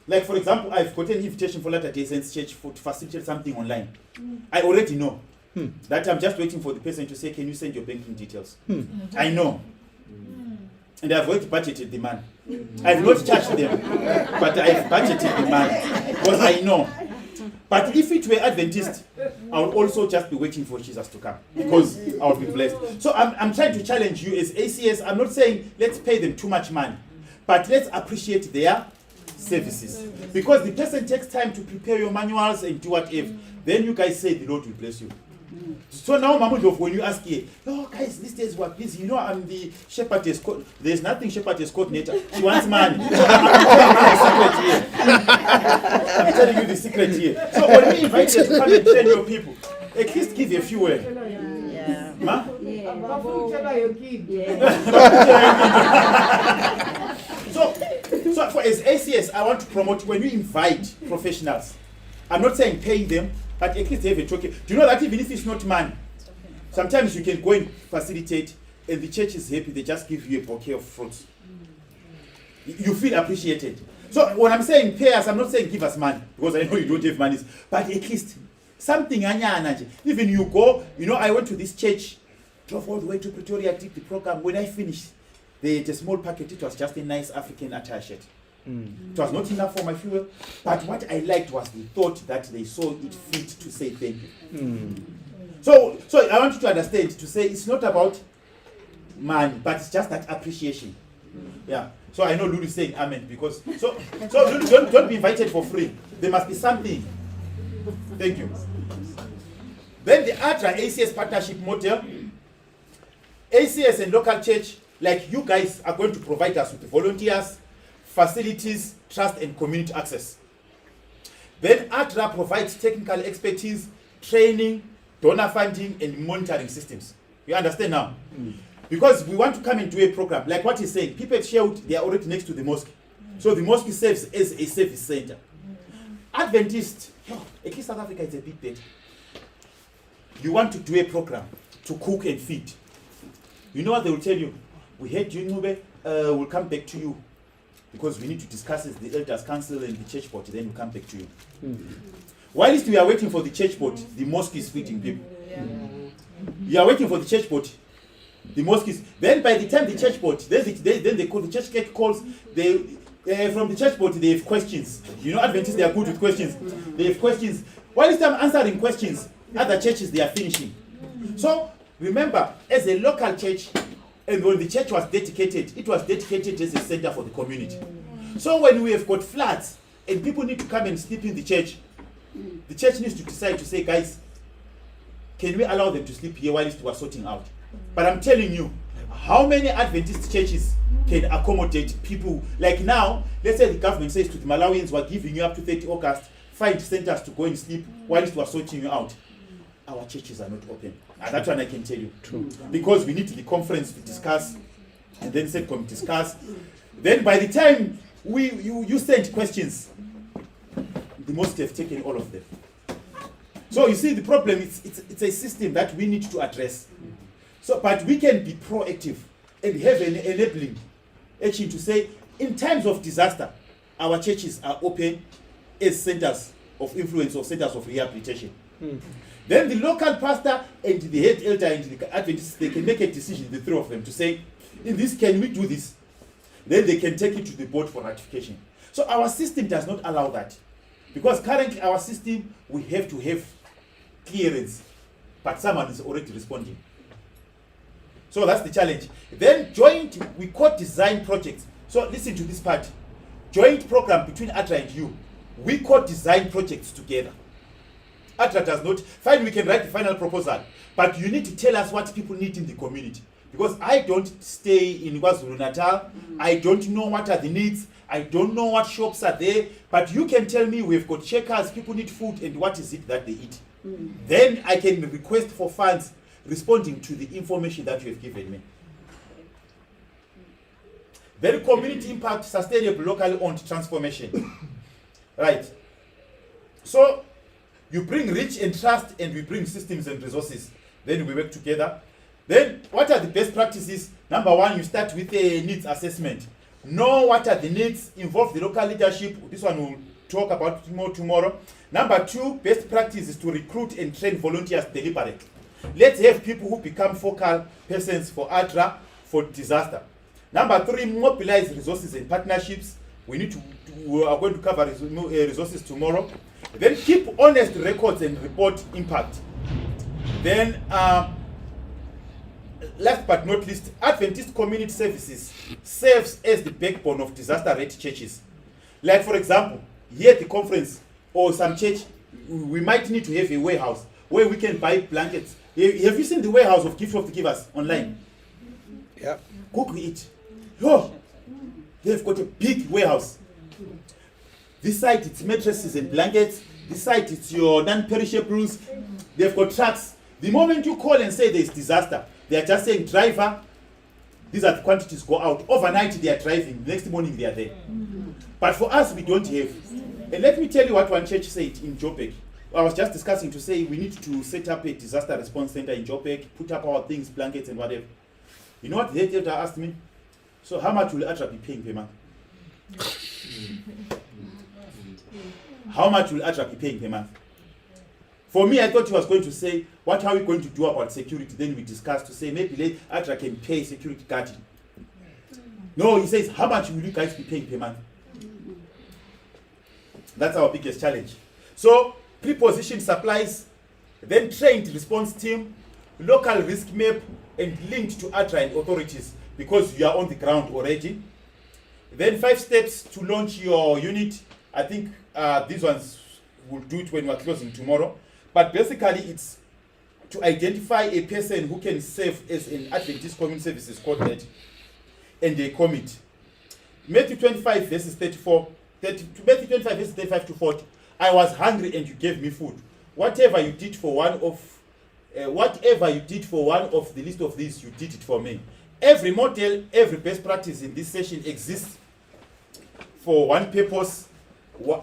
Like for example, I've got an invitation for Latter-day Saints Church to facilitate something online. I already know that I'm just waiting for the person to say, can you send your banking details? I know. And I've already budgeted the man. I've not charged them, but I've budgeted the man because I know. But if it were Adventist, I would also just be waiting for Jesus to come because I would be blessed. So I'm trying to challenge you as ACS. I'm not saying let's pay them too much money, but let's appreciate their services. Because the person takes time to prepare your manuals and do whatever. Then you guys say the Lord will bless you. So now, Mamudov, when you ask here, oh guys, these days we're busy. You know, I'm the shepherdess. There's nothing shepherdess coordinator. She wants money. So I'm telling you the secret here. So when we invite you to come and train your people, at least give a few words. Yeah. Ma? So for as ACS, I want to promote when you invite professionals. I'm not saying pay them, but at least have a token. Do you know that even if it's not money, sometimes you can go and facilitate and the church is happy, they just give you a bouquet of fruits. You feel appreciated. So when I'm saying pay us, I'm not saying give us money, because I know you don't have money, but at least something. Even you go, you know, I went to this church, drove all the way to Pretoria, did the program. When I finished, they had a small packet, it was just a nice African attire shirt. It was not enough for my fuel, but what I liked was the thought that they saw it fit to say thank you. So I want you to understand, to say it's not about money, but it's just that appreciation. Yeah. So I know Lulu is saying amen, because so Lulu, don't be invited for free. There must be something. Thank you. Then the ADRA ACS partnership model, ACS and local church, like you guys are going to provide us with volunteers, facilities, trust and community access. Then ADRA provides technical expertise, training, donor funding and monitoring systems. You understand now? Because we want to come and do a program, like what he's saying, people at Sherwood, they are already next to the mosque. So the mosque serves as a service center. Adventist, at least South Africa is a bit better. You want to do a program to cook and feed. You know what they will tell you? We heard you, Nube, we'll come back to you because we need to discuss it, the elders council and the church board, then we'll come back to you. Whilst we are waiting for the church board, the mosque is feeding people. You are waiting for the church board, the mosque is. Then by the time the church board, then they call, the church calls, from the church board they have questions. You know, Adventists, they are good with questions. They have questions. Whilst I'm answering questions, other churches, they are finishing. So remember, as a local church, and when the church was dedicated, it was dedicated as a center for the community. So when we have got floods and people need to come and sleep in the church needs to decide to say, guys, can we allow them to sleep here while we are sorting out? But I'm telling you, how many Adventist churches can accommodate people? Like now, let's say the government says to the Malawians, we're giving you up to 30 August, find centers to go and sleep while we are sorting you out. Our churches are not open. And that one I can tell you. True. Because we need the conference to discuss, and then SETCOM discuss. Then by the time you send questions, the mosque have taken all of them. So you see the problem, it's a system that we need to address. So, but we can be proactive and have an enabling action to say, in times of disaster, our churches are open as centers of influence or centers of rehabilitation. Then the local pastor and the head elder and the Adventists, they can make a decision, the three of them, to say, in this, can we do this? Then they can take it to the board for ratification. So our system does not allow that. Because currently our system, we have to have clearance, but someone is already responding. So that's the challenge. Then joint, we co-design projects. So listen to this part. Joint program between ADRA and you. We co-design projects together. ADRA does not, fine, we can write the final proposal, but you need to tell us what people need in the community. Because I don't stay in KwaZulu-Natal, I don't know what are the needs, I don't know what shops are there, but you can tell me we've got checkers, people need food, and what is it that they eat. Then I can request for funds responding to the information that you have given me. Then community impact, sustainable, locally owned transformation. Right. So you bring reach and trust, and we bring systems and resources. Then we work together. Then what are the best practices? Number one, you start with a needs assessment. Know what are the needs, involve the local leadership. This one we'll talk about more tomorrow. Number two, best practice is to recruit and train volunteers deliberately. Let's have people who become focal persons for ADRA, for disaster. Number three, mobilize resources and partnerships. We are going to cover resources tomorrow. Then keep honest records and report impact. Then, last but not least, Adventist Community Services serves as the backbone of disaster-ready churches. Like for example, here at the conference or some church, we might need to have a warehouse where we can buy blankets. Have you seen the warehouse of Gift of the Givers online? Yeah. Google it. Oh, they've got a big warehouse. This side it's mattresses and blankets. This side it's your non-perishables. They've got trucks. The moment you call and say there's disaster, they are just saying, driver, these are the quantities, go out. Overnight they are driving, next morning they are there. But for us, we don't have. And let me tell you what one church said in Joburg. I was just discussing to say we need to set up a disaster response center in Joburg, put up our things, blankets and whatever. You know what the head elder asked me? So how much will ADRA be paying per month? How much will ADRA be paying per month? For me, I thought he was going to say, what are we going to do about security? Then we discussed to say, maybe ADRA can pay security guarding. No, he says, how much will you guys be paying per month? That's our biggest challenge. So, pre-positioned supplies, then trained response team, local risk map, and linked to ADRA and authorities because you are on the ground already. Then 5 steps to launch your unit. I think these ones will do it when we are closing tomorrow. But basically, it's to identify a person who can serve as an Adventist Community Services coordinator, and they commit. Matthew 25 verses 34, Matthew 25 verses 35 to 40. I was hungry and you gave me food. Whatever you did for one of the least of these, you did it for me. Every model, every best practice in this session exists for one purpose: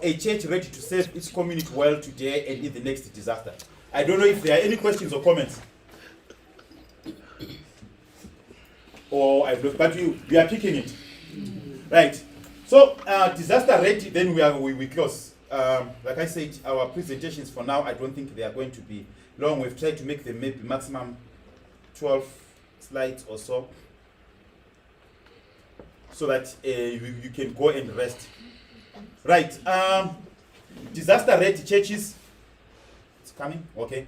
a church ready to serve its community well today and in the next disaster. I don't know if there are any questions or comments. But we are picking it. Right. So disaster ready, then we close. Like I said, our presentations for now, I don't think they are going to be long. We've tried to make them maybe maximum 12 slides or so that you can go and rest. Right. Disaster ready churches. It's coming. Okay.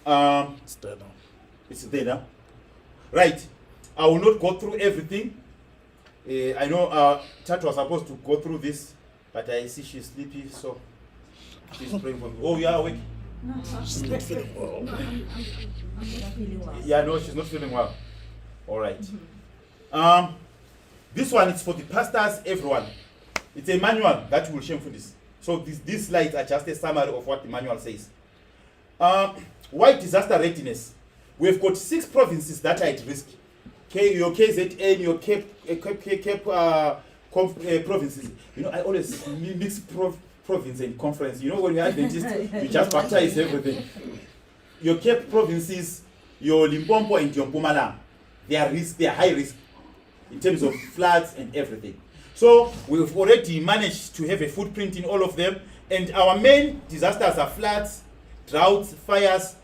It's there now. It's there now. Right. I will not go through everything. I know Tat was supposed to go through this, but I see she's sleepy, so she's praying for me. Oh, you are awake? She's not feeling well. Yeah, no, she's not feeling well. All right. This one is for the pastors, everyone. It's a manual that will shame for this. So these slides are just a summary of what the manual says. Why disaster readiness? We've got 6 provinces that are at risk. Your KZN, your Cape provinces. You know, I always mix province and conference. You know, when you're Adventist, you just baptize everything. Your Cape provinces, your Limpopo and your Mpumalanga, they are high risk in terms of floods and everything. So we've already managed to have a footprint in all of them, and our main disasters are floods, droughts, fires,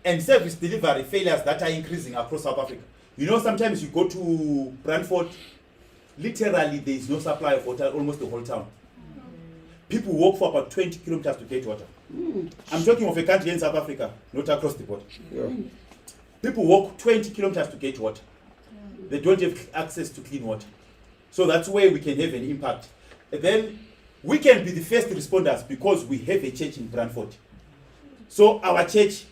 and service delivery failures that are increasing across South Africa. You know, sometimes you go to Brantford, literally there is no supply of water almost the whole town. People walk for about 20 kilometers to get water. I'm talking of a country in South Africa, not across the border. Yeah. People walk 20 kilometers to get water. They don't have access to clean water. So that's where we can have an impact. And then we can be the first responders because we have a church in Brantford. So our church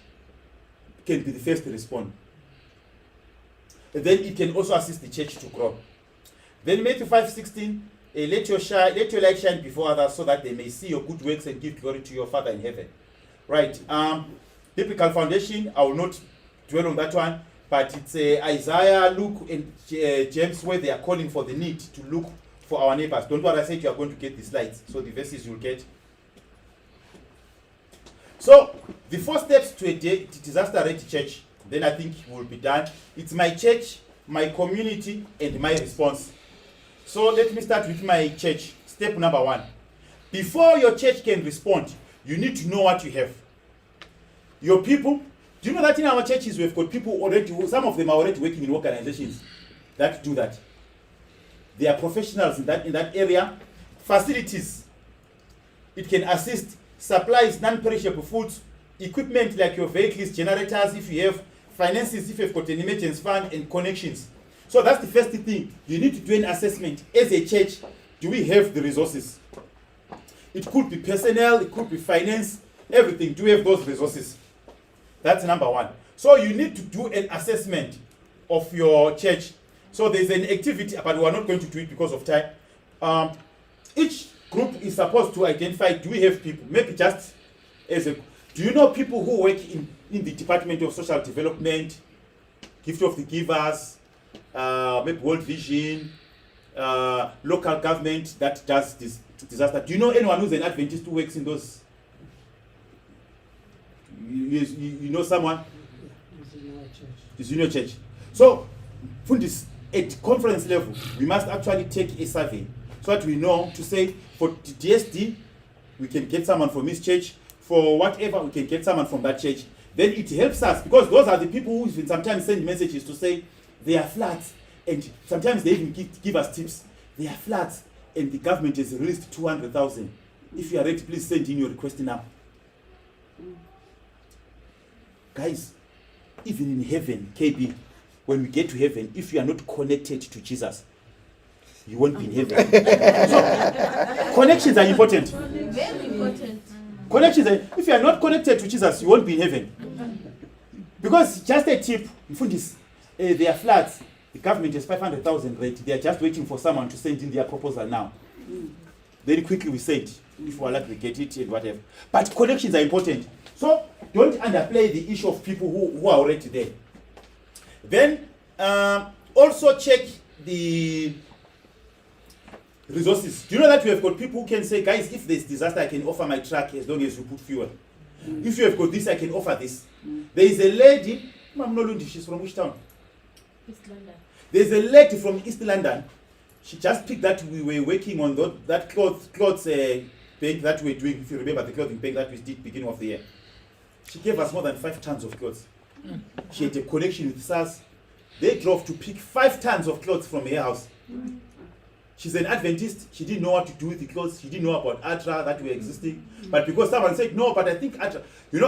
can be the first to respond. And then it can also assist the church to grow. Then Matthew 5:16, let your light shine before others so that they may see your good works and give glory to your Father in heaven. Right. Biblical foundation, I will not dwell on that one, but it's Isaiah, Luke, and James, where they are calling for the need to look for our neighbors. Don't worry, I said you are going to get the slides, so the verses you'll get. So the 4 steps to a disaster-ready church, then I think will be done. It's my church, my community, and my response. So let me start with my church. Step number 1. Before your church can respond, you need to know what you have. Your people. Do you know that in our churches we've got people already, some of them are already working in organizations that do that. They are professionals in that area. Facilities. It can assist. Supplies, non-perishable foods, equipment like your vehicles, generators if you have, finances if you've got an emergency fund, and connections. So that's the first thing. You need to do an assessment. As a church, do we have the resources? It could be personnel, it could be finance, everything. Do we have those resources? That's number 1. So you need to do an assessment of your church. So there's an activity, but we are not going to do it because of time. Each group is supposed to identify, do we have people? Maybe just as a, do you know people who work in the Department of Social Development, Gift of the Givers, maybe World Vision, local government that does this disaster? Do you know anyone who's an Adventist who works in those? You know someone? It's in your church. So, from this, at conference level, we must actually take a survey so that we know to say, for DSD, we can get someone from this church. For whatever, we can get someone from that church. Then it helps us, because those are the people who sometimes send messages to say, they are floods, and sometimes they even give us tips. They are floods, and the government has released 200,000. If you are ready, please send in your request now. Guys, even in heaven, KB, when we get to heaven, if you are not connected to Jesus, you won't be in heaven. So, connections are important. Very important. Connections. If you are not connected to Jesus, you won't be in heaven. Because just a tip, they are flats. The government has 500,000 rate. They are just waiting for someone to send in their proposal now. Very quickly we said, if we are lucky, we get it and whatever. But connections are important. So don't underplay the issue of people who are already there. Then also check the resources. Do you know that we have got people who can say, guys, if there's disaster, I can offer my truck as long as you put fuel. If you have got this, I can offer this. There is a lady, she's from which town? East London. There's a lady from East London. She just picked that we were working on that clothes bank that we were doing. If you remember the clothing bank that we did beginning of the year. She gave us more than 5 tons of clothes. She had a connection with SARS. They drove to pick 5 tons of clothes from her house. She's an Adventist. She didn't know what to do with the clothes. She didn't know about ATRA that were existing. But because someone said, no, but I think ATRA,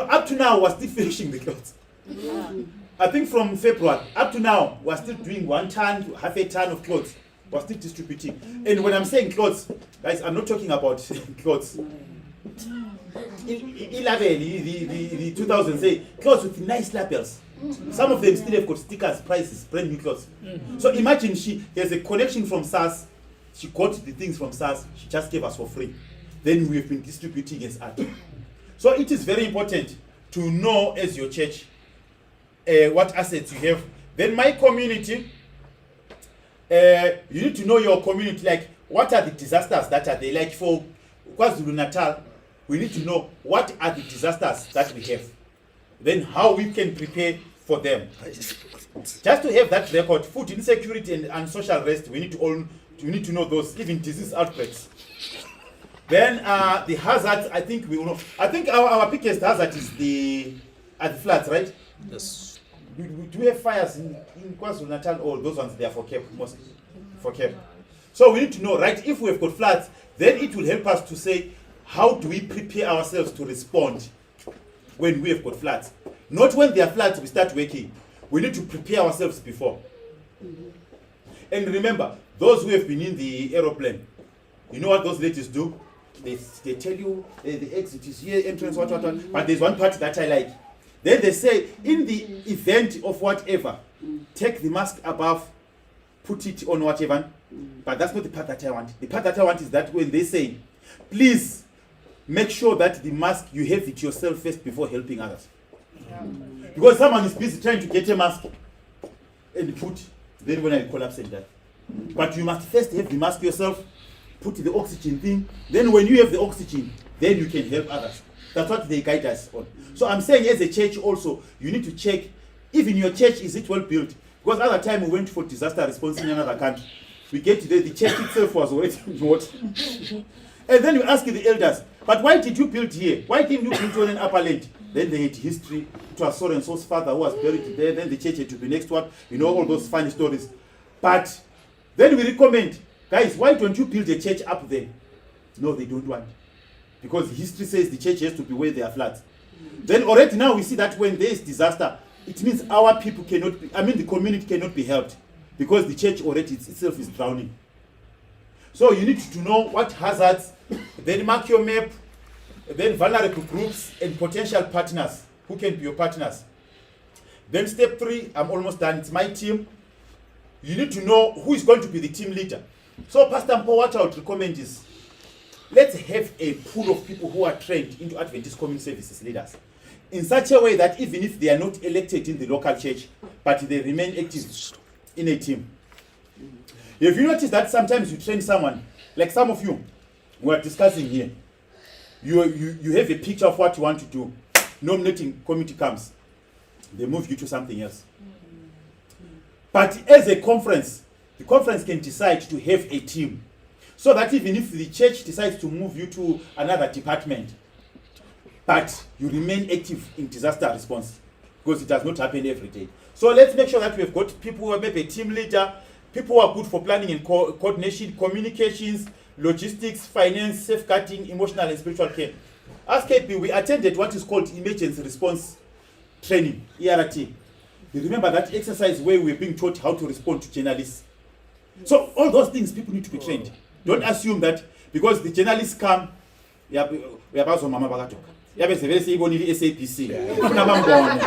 up to now, we're still finishing the clothes. I think from February, up to now, we're still doing 1 ton, half a ton of clothes. We're still distributing. And when I'm saying clothes, guys, I'm not talking about clothes. In the 2000s, say clothes with nice labels. Some of them still have got stickers, prices, brand new clothes. So imagine there's a connection from SARS. She got the things from SARS. She just gave us for free. Then we have been distributing as art. So it is very important to know as your church what assets you have. Then my community, you need to know your community, like what are the disasters that are there. Like for KwaZulu-Natal, we need to know what are the disasters that we have. Then how we can prepare for them. Just to have that record, food insecurity and social unrest, we need to know those, even disease outbreaks. Then the hazards, I think we will know. I think our biggest hazard is the floods, right? Yes. Do we have fires in KwaZulu-Natal? Or those ones they are for Cape, mostly for Cape. So we need to know, right? If we have got floods, then it will help us to say, how do we prepare ourselves to respond when we have got floods? Not when there are floods we start working. We need to prepare ourselves before. And remember, those who have been in the aeroplane, you know what those ladies do? They tell you the exit is here, entrance, what. But there's one part that I like. Then they say, in the event of whatever, take the mask above, put it on whatever. But that's not the part that I want. The part that I want is that when they say, please make sure that the mask, you have it yourself first before helping others. Because someone is busy trying to get a mask and put, then when I collapse and die. But you must first have the mask yourself, put the oxygen thing. Then when you have the oxygen, then you can help others. That's what they guide us on. So I'm saying as a church also, you need to check, even your church, is it well built? Because other time we went for disaster response in another country. We get to there, the church itself was already what? And then you ask the elders, but why did you build here? Why didn't you build on an upper land? Then they had history. It was so and so's father who was buried there. Then the church had to be next one. You know, all those funny stories. But then we recommend, guys, why don't you build a church up there? No, they don't want. Because history says the church has to be where they are floods. Then already now we see that when there is disaster, it means our people cannot be, the community cannot be helped. Because the church already itself is drowning. So you need to know what hazards, then mark your map, then vulnerable groups and potential partners. Who can be your partners? Then step 3, I'm almost done, it's my team. You need to know who is going to be the team leader. So Pastor Mpo, what I would recommend is, let's have a pool of people who are trained into Adventist Community Services leaders. In such a way that even if they are not elected in the local church, but they remain active in a team. If you notice that sometimes you train someone, like some of you, we are discussing here, you have a picture of what you want to do. Nominating committee comes, they move you to something else. But as a conference, the conference can decide to have a team. So that even if the church decides to move you to another department, but you remain active in disaster response, because it does not happen every day. So let's make sure that we've got people who are maybe a team leader, people who are good for planning and coordination, communications, logistics, finance, safeguarding, emotional and spiritual care. As KP, we attended what is called emergency response training, ERT. You remember that exercise where we're being taught how to respond to journalists? So all those things, people need to be trained. Don't assume that because the journalists come, uyabazwa mama bakadoka yabe sevele siyibonile i-SABC ufuna bambone.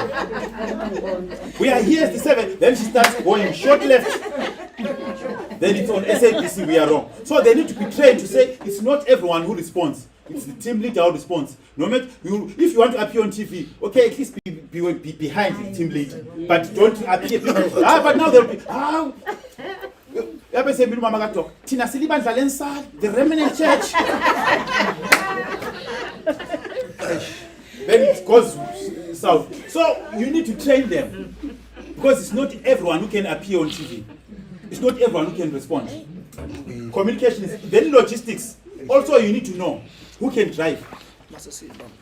We are here at 7, then she starts going short left, then it's on SABC, we are wrong. So they need to be trained to say it's not everyone who responds, it's the team leader who responds. No matter if you want to appear on TV, okay, at least be behind the team lead, but don't appear. But now they'll be the remnant church. Then it goes south. So you need to train them, because it's not everyone who can appear on TV. It's not everyone who can respond. Communication is then logistics. Also, you need to know who can drive.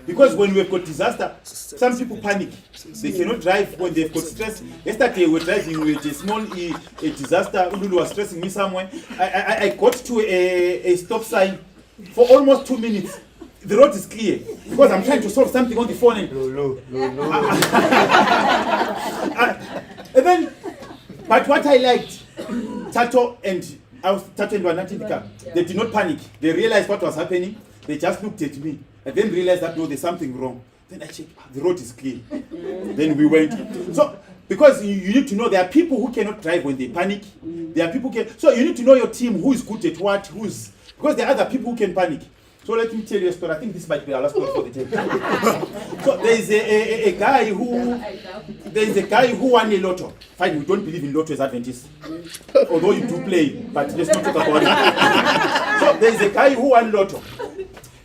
Because when we've got disaster, some people panic. They cannot drive when they've got stress. Yesterday we were driving with a small a disaster. Ululu was stressing me somewhere. I got to a stop sign for almost 2 minutes. The road is clear because I'm trying to solve something on the phone. And then, but what I liked, Tato and Wanatika, they did not panic. They realized what was happening. They just looked at me and then realized that no, there's something wrong. Then I checked, the road is clear. Then we went. So, because you need to know there are people who cannot drive when they panic. There are people so you need to know your team, who is good at what, because there are other people who can panic. So let me tell you a story. I think this might be our last one for the day. So there is a guy who won a lotto. Fine, we don't believe in lotto as Adventists, although you do play, but let's not talk about it. So there is a guy who won lotto.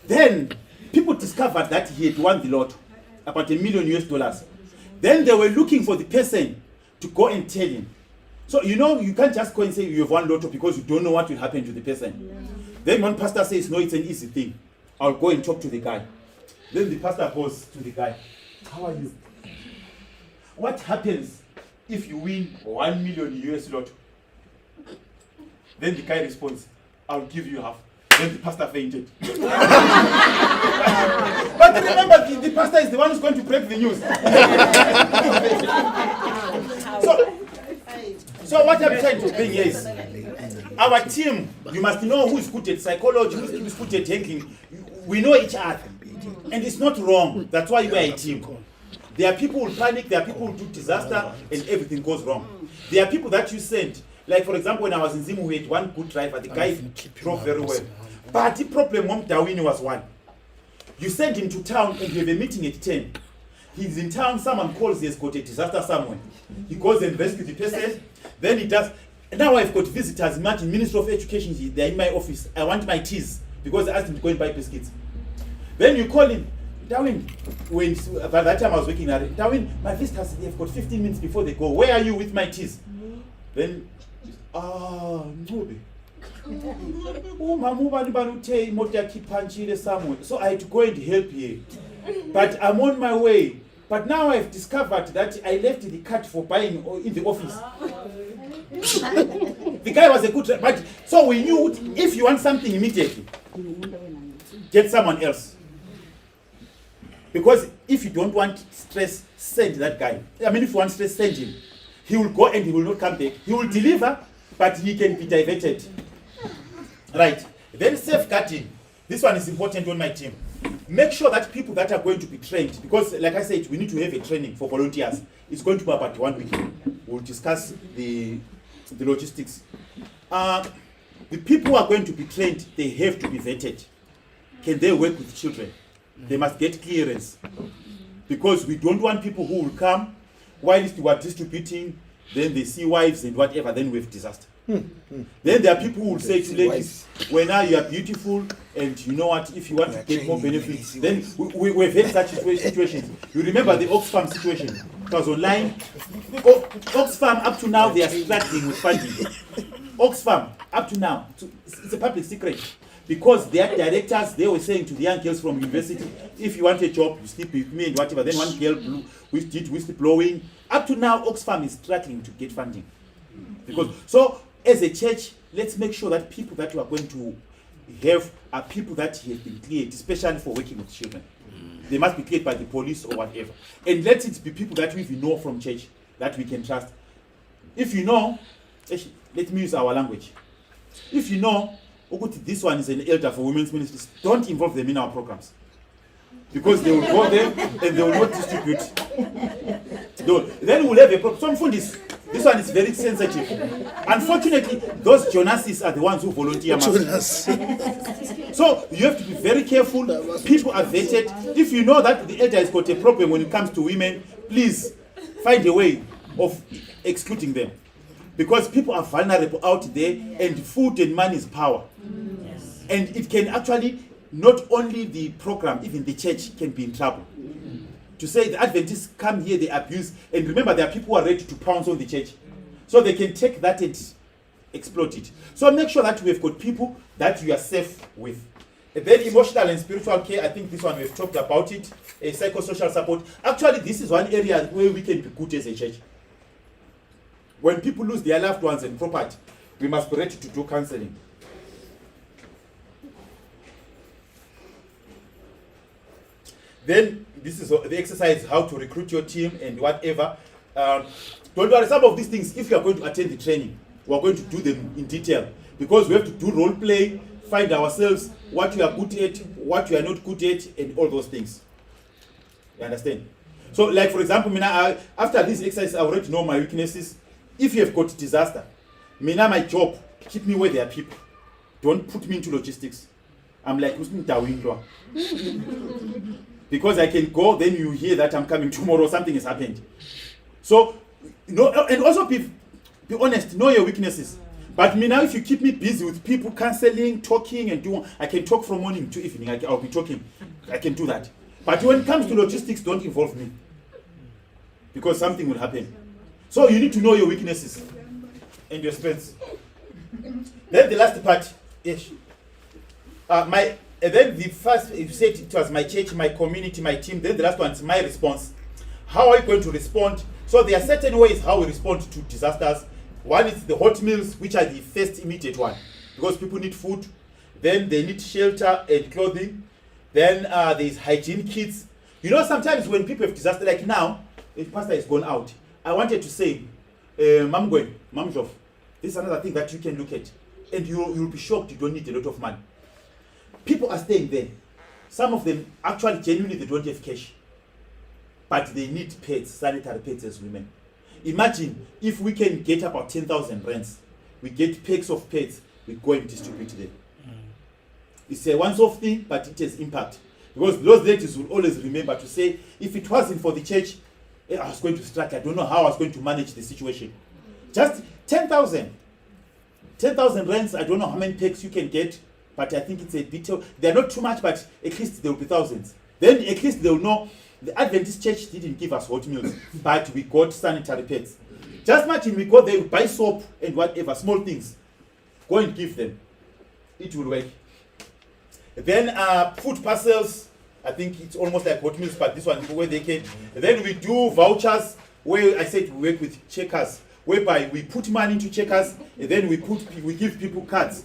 Then people discovered that he had won the lotto, about $1 million. Then they were looking for the person to go and tell him. So you can't just go and say you have won lotto because you don't know what will happen to the person. Yeah. Then one pastor says, no, it's an easy thing. I'll go and talk to the guy. Then the pastor goes to the guy. How are you? What happens if you win $1 million US lotto? Then the guy responds, I'll give you half. Then the pastor fainted. But remember, the pastor is the one who's going to break the news. So what I'm trying to bring here is, our team, you must know who is good at psychology, who is good at thinking. We know each other. And it's not wrong. That's why we are a team. There are people who panic, there are people who do disaster, and everything goes wrong. There are people that you send. Like, for example, when I was in Zimu, we had one good driver. The guy drove very well. But the problem on Darwin was one. You send him to town and you have a meeting at 10. He's in town, someone calls, he has got a disaster somewhere. He goes and rescues the person. Then he does. Now I've got visitors. Imagine, Minister of Education, they're in my office. I want my teas because I asked him to go and buy biscuits. Then you call him, Darwin. By that time I was working at it. Darwin, my visitors, they've got 15 minutes before they go. Where are you with my teas? Then, no. So I had to go and help here. But I'm on my way. But now I've discovered that I left the card for buying in the office. The guy was a good driver. But so we knew if you want something immediately, get someone else. Because if you don't want stress, send that guy. I mean, if you want stress, send him. He will go and he will not come back. He will deliver, but he can be diverted. Right. Then safeguarding. This one is important on my team. Make sure that people that are going to be trained, because like I said, we need to have a training for volunteers. It's going to be about 1 week. We'll discuss the logistics. The people who are going to be trained, they have to be vetted. Can they work with children? They must get clearance. Because we don't want people who will come, while we are distributing, then they see wives and whatever, then we have disaster. Then there are people who will say to ladies, well, now you are beautiful, and you know what, if you want to get more benefits, then we've had such situations. You remember the Oxfam situation? It was online. Oxfam, up to now, they are struggling with funding. Oxfam, up to now, it's a public secret. Because their directors, they were saying to the young girls from university, if you want a job, you sleep with me and whatever. Then one girl did whistleblowing. Up to now, Oxfam is struggling to get funding. So, as a church, let's make sure that people that you are going to have are people that have been cleared, especially for working with children. They must be cleared by the police or whatever. And let it be people that we know from church, that we can trust. If you know, let me use our language. If you know this one is an elder for women's ministries, don't involve them in our programs. Because they will go there and they will not distribute. Then we'll have a problem. This one is very sensitive. Unfortunately, those Jonases are the ones who volunteer. So you have to be very careful. People are vetted. If you know that the elder has got a problem when it comes to women, please find a way of excluding them. Because people are vulnerable out there, and food and money is power. Yes. And it can actually, not only the program, even the church can be in trouble. To say the Adventists come here, they abuse, and remember there are people who are ready to pounce on the church. So they can take that and exploit it. So make sure that we've got people that you are safe with. And then emotional and spiritual care, I think this one we've talked about it. Psychosocial support. Actually, this is one area where we can be good as a church. When people lose their loved ones and property, we must be ready to do counseling. Then this is the exercise, how to recruit your team and whatever. Don't worry, some of these things, if you are going to attend the training, we are going to do them in detail. Because we have to do role play, find ourselves, what you are good at, what you are not good at, and all those things. You understand? So like for example, after this exercise, I already know my weaknesses. If you have got disaster, my job, keep me where there are people. Don't put me into logistics. I'm like, because I can go, then you hear that I'm coming tomorrow, something has happened. So, and also be honest, know your weaknesses. But now if you keep me busy with people counseling, talking, and doing, I can talk from morning to evening, I'll be talking. I can do that. But when it comes to logistics, don't involve me. Because something will happen. So you need to know your weaknesses and your strengths. Then the last part, yes. Then the first, you said it was my church, my community, my team. Then the last one is my response. How are you going to respond? So there are certain ways how we respond to disasters. One is the hot meals, which are the first immediate one. Because people need food. Then they need shelter and clothing. Then there's hygiene kits. Sometimes when people have disaster, like now, the pastor is gone out. I wanted to say, Mamjof, this is another thing that you can look at. And you'll be shocked you don't need a lot of money. People are staying there. Some of them, actually, genuinely, they don't have cash. But they need pets, sanitary pets as women. Imagine if we can get about 10,000 rands. We get packs of pets, we go and distribute them. It's a once-off thing, but it has impact. Because those ladies will always remember to say, if it wasn't for the church, I was going to struggle. I don't know how I was going to manage the situation. Just 10,000. 10,000 rands, I don't know how many packs you can get, but I think it's a bit, they're not too much, but at least there will be thousands. Then at least they'll know, the Adventist church didn't give us hot meals, but we got sanitary pads. Just imagine we go there, we buy soap and whatever, small things. Go and give them. It will work. Then food parcels, I think it's almost like hot meals, but this one where they can. Then we do vouchers, where I said we work with checkers, whereby we put money into checkers, and then we give people cards,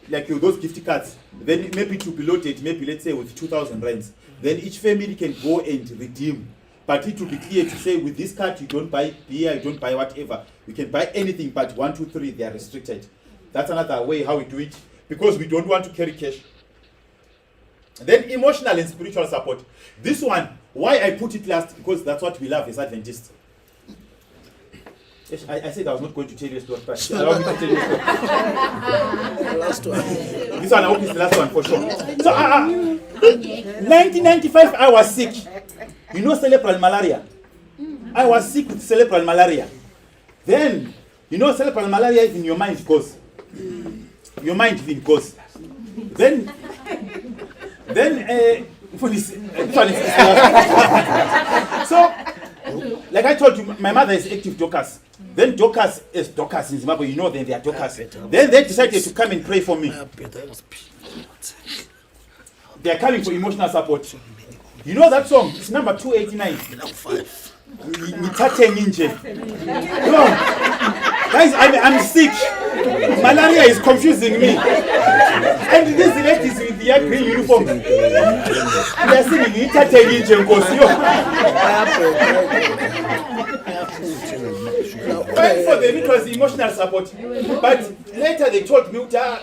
like those gift cards. Then maybe to be loaded, maybe let's say with 2,000 rands. Then each family can go and redeem. But it will be clear to say with this card you don't buy beer, you don't buy whatever. You can buy anything, but 1, 2, 3 they are restricted. That's another way how we do it, because we don't want to carry cash. Then emotional and spiritual support. This one, why I put it last, because that's what we love as Adventists. I said I was not going to tell you a story, but allow me to tell you a story. Last one. This one I hope is the last one for sure. So 1995 I was sick. Cerebral malaria. I was sick with cerebral malaria. Then, cerebral malaria is in your mind goes. Your mind even goes. Then so, like I told you, my mother is active Dorcas. Then Dorcas is Dorcas in Zimbabwe, then they are Dorcas. Then they decided to come and pray for me. They are coming for emotional support. You know that song? It's number 289. Guys, I'm sick. Malaria is confusing me. And these ladies with the green uniform, they are singing fine for them, it was emotional support. But later they told me,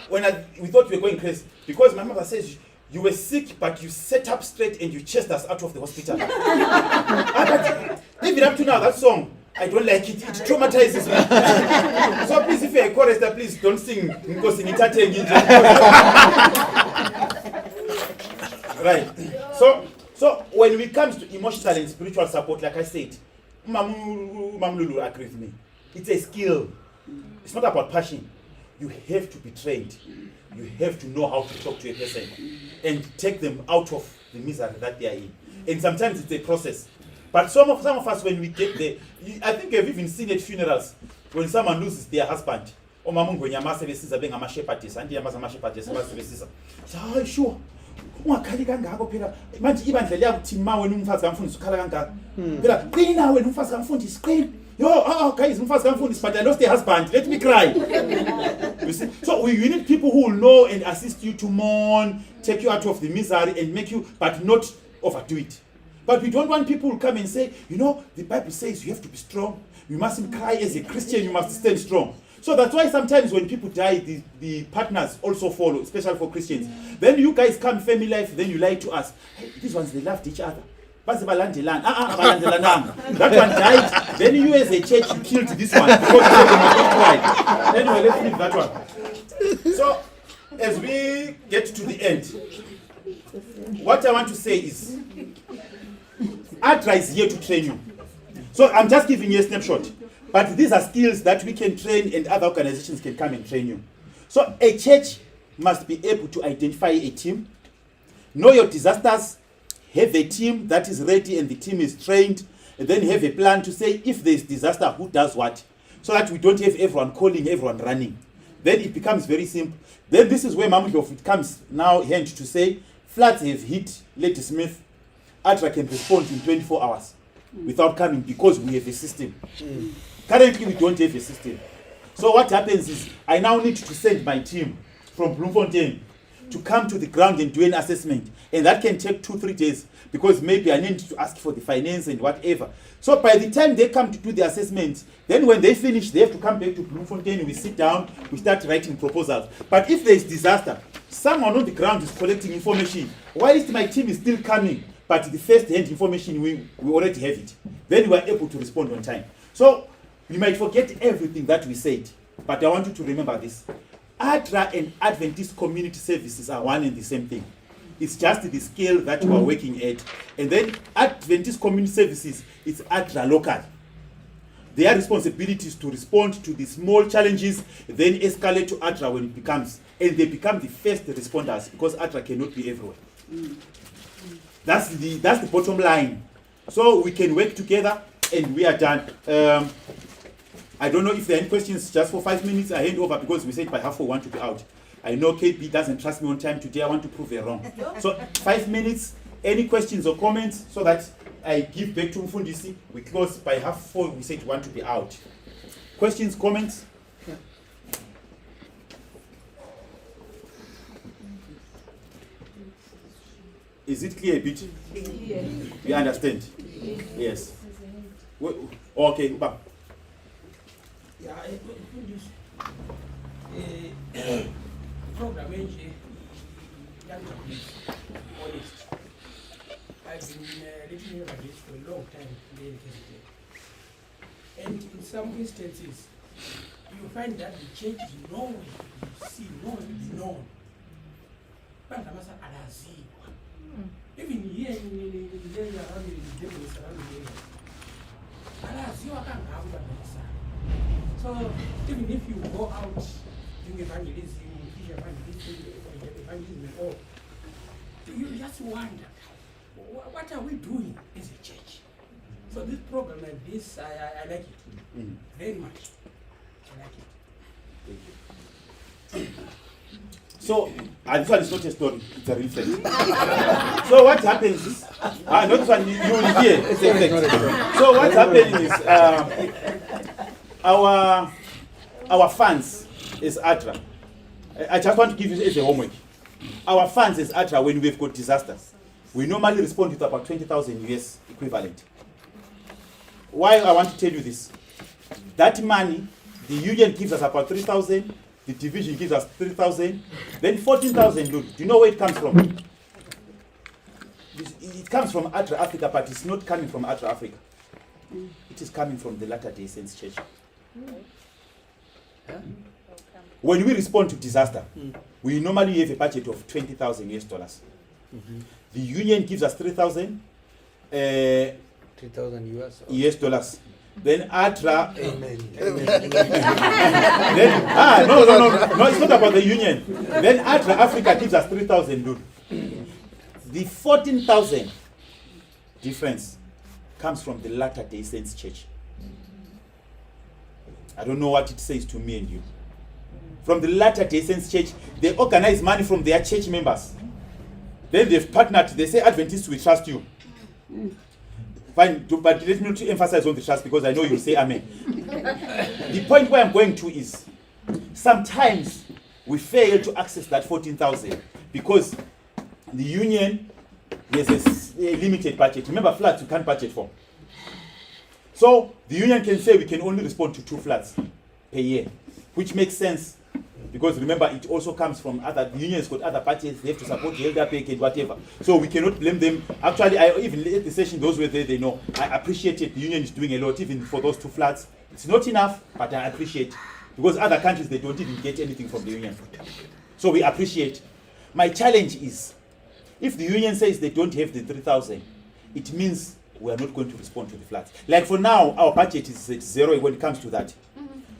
when we thought we were going crazy, because my mother says, you were sick, but you sat up straight and you chased us out of the hospital. But even up to now, that song, I don't like it. It traumatizes me. So please, if you're a chorister, please don't sing because in Right. So when it comes to emotional and spiritual support, like I said, Mam Lulu agree with me. It's a skill. It's not about passion. You have to be trained. You have to know how to talk to a person and take them out of the misery that they are in. And sometimes it's a process. But some of us, when we get there, I think I've even seen at funerals when someone loses their husband. Oh, mamungu nyama sebesiza benga mashepatis, andi yama mashepatis sebesiza. So, sure. Ungakhali kangako phela manje ibandla liyakuthima wena umfazi kamfundisi ukhala kangaka phela qina wena umfazi kamfundisi qina yo guys umfazi kamfundisi but I lost a husband, let me cry. You see, so we need people who will know and assist you to mourn, take you out of the misery and make you, but not overdo it. But we don't want people who come and say, you know, the Bible says you have to be strong, you mustn't cry. As a Christian you must stand strong. So that's why sometimes when people die, the partners also follow, especially for Christians. Then you guys come family life, then you lie to us. Hey, these ones, they loved each other. That one died. Then you as a church, you killed this one because you said they must not cry. Anyway, let's leave that one. So as we get to the end, what I want to say is, ATRA is here to train you. So I'm just giving you a snapshot. But these are skills that we can train and other organizations can come and train you. So a church must be able to identify a team, know your disasters, have a team that is ready and the team is trained, and then have a plan to say if there is disaster, who does what, so that we don't have everyone calling, everyone running. Then it becomes very simple. Then this is where Mamudov comes now hand to say, floods have hit Lady Smith, ATRA can respond in 24 hours without coming because we have a system. Currently, we don't have a system. So what happens is, I now need to send my team from Bloemfontein to come to the ground and do an assessment. And that can take 2-3 days because maybe I need to ask for the finance and whatever. So by the time they come to do the assessment, then when they finish, they have to come back to Bloemfontein, we sit down, we start writing proposals. But if there is disaster, someone on the ground is collecting information, whilst my team is still coming, but the first-hand information, we already have it. Then we are able to respond on time. So we might forget everything that we said, but I want you to remember this. ATRA and Adventist Community Services are one and the same thing. It's just the scale that you are working at. And then Adventist Community Services is ATRA local. Their responsibility is to respond to the small challenges, then escalate to ATRA when it becomes, and they become the first responders because ATRA cannot be everywhere. That's the bottom line. So we can work together and we are done. I don't know if there are any questions just for 5 minutes. I hand over because we said by 4:30 we want to be out. I know KB doesn't trust me on time today. I want to prove her wrong. So 5 minutes, any questions or comments so that I give back to Mfundisi. We close by 4:30. We said we want to be out. Questions, comments? Is it clear a bit? Yes. You understand? Yes. Okay, Uba. Yeah, program honest. I've been living about this for a long time in the and in some instances, you find that the church is nowhere to be seen, nowhere to be known. But even here in the area around the surrounding area, so even if you go out doing evangelism, or you just wonder, what are we doing as a church? So this program like this, I like it very much. I like it. Thank you. So, this one is not a story, it's a real fact. So what happens is, not this one, you will hear, it's a fact. So what's happening is, our funds is ATRA. I just want to give you as a homework. Our funds is ATRA when we've got disasters. We normally respond with about 20,000 US equivalent. Why I want to tell you this? That money, the union gives us about 3,000, the division gives us 3,000, then 14,000, do you know where it comes from? It comes from Atra Africa, but it's not coming from Atra Africa. It is coming from the Latter-day Saints Church. When we respond to disaster, we normally have a budget of 20,000 US dollars. The union gives us 3,000 3,000 US. US dollars. Then Atra, Amen. then, no, it's not about the union. Then Atra Africa gives us 3,000 dude. The 14,000 difference comes from the Latter-day Saints Church. I don't know what it says to me and you. From the Latter-day Saints Church, they organize money from their church members. Then they've partnered, they say, Adventists, we trust you. Fine, but let me not emphasize on the trust because I know you'll say amen. The point where I'm going to is, sometimes we fail to access that 14,000 because the union has a limited budget. Remember, flats you can't budget for. So the union can say we can only respond to 2 flats per year, which makes sense because remember it also comes from the unions got other budgets, they have to support the elder pay and whatever. So we cannot blame them. Actually, I even at the session, those were there, they know. I appreciate it. The union is doing a lot, even for those 2 flats. It's not enough, but I appreciate because other countries, they don't even get anything from the union. So we appreciate. My challenge is, if the union says they don't have the 3,000, it means we are not going to respond to the flats. Like for now, our budget is at 0 when it comes to that.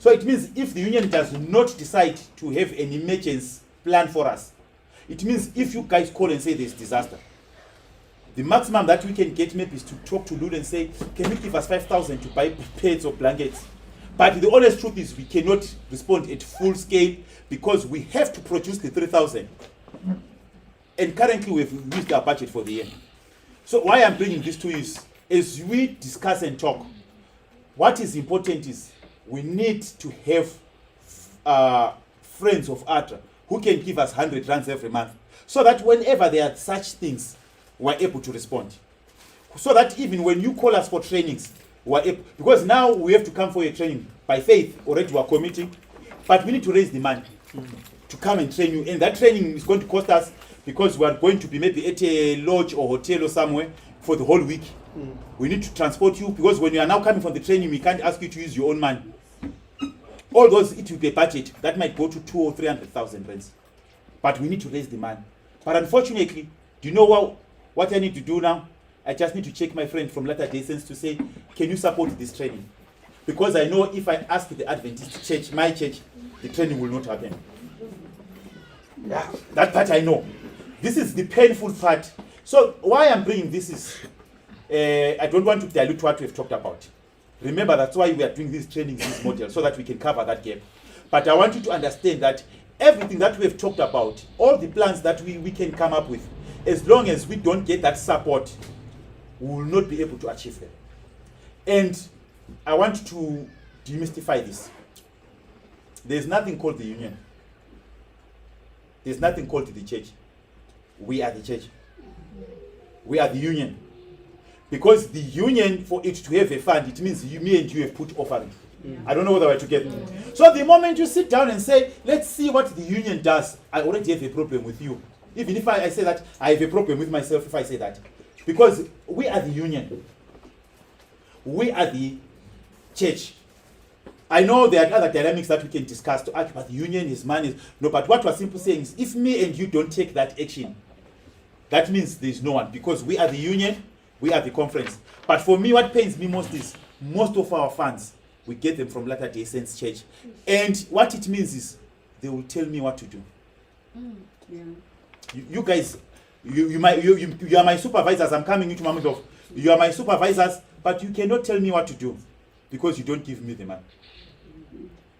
So it means if the union does not decide to have an emergency plan for us, it means if you guys call and say there's disaster, the maximum that we can get maybe is to talk to Lulu and say, can you give us 5,000 to buy pads or blankets? But the honest truth is we cannot respond at full scale because we have to produce the 3,000. And currently we've used our budget for the year. So why I'm bringing this to you is, as we discuss and talk, what is important is we need to have friends of Atra who can give us 100 rands every month so that whenever there are such things, we're able to respond. So that even when you call us for trainings, we're able, because now we have to come for a training. By faith, already we're committing, but we need to raise the money to come and train you. And that training is going to cost us because we are going to be maybe at a lodge or hotel or somewhere for the whole week. We need to transport you because when you are now coming from the training, we can't ask you to use your own money. All those, it will be a budget that might go to 200,000 or 300,000 rands. But we need to raise the money. But unfortunately, do you know what I need to do now? I just need to check my friend from Latter-day Saints to say, can you support this training? Because I know if I ask the Adventist church, my church, the training will not happen. Yeah, that part I know. This is the painful part. So why I'm bringing this is, I don't want to dilute what we've talked about. Remember, that's why we are doing these trainings, this model, so that we can cover that gap. But I want you to understand that everything that we have talked about, all the plans that we can come up with, as long as we don't get that support, we will not be able to achieve them. And I want to demystify this. There's nothing called the union. There's nothing called the church. We are the church. We are the union. Because the union, for it to have a fund, it means me and you have put offering. I don't know whether we're together. So the moment you sit down and say, let's see what the union does, I already have a problem with you. Even if I say that, I have a problem with myself if I say that. Because we are the union. We are the church. I know there are other dynamics that we can discuss to argue, but the union is money. No, but what we're simply saying is, if me and you don't take that action, that means there's no one. Because we are the union, we are the conference. But for me, what pains me most is, most of our funds, we get them from Latter-day Saints Church. And what it means is, they will tell me what to do. Yeah. You guys, you are my supervisors. I'm coming into Mahmoud of. You are my supervisors, but you cannot tell me what to do because you don't give me the money.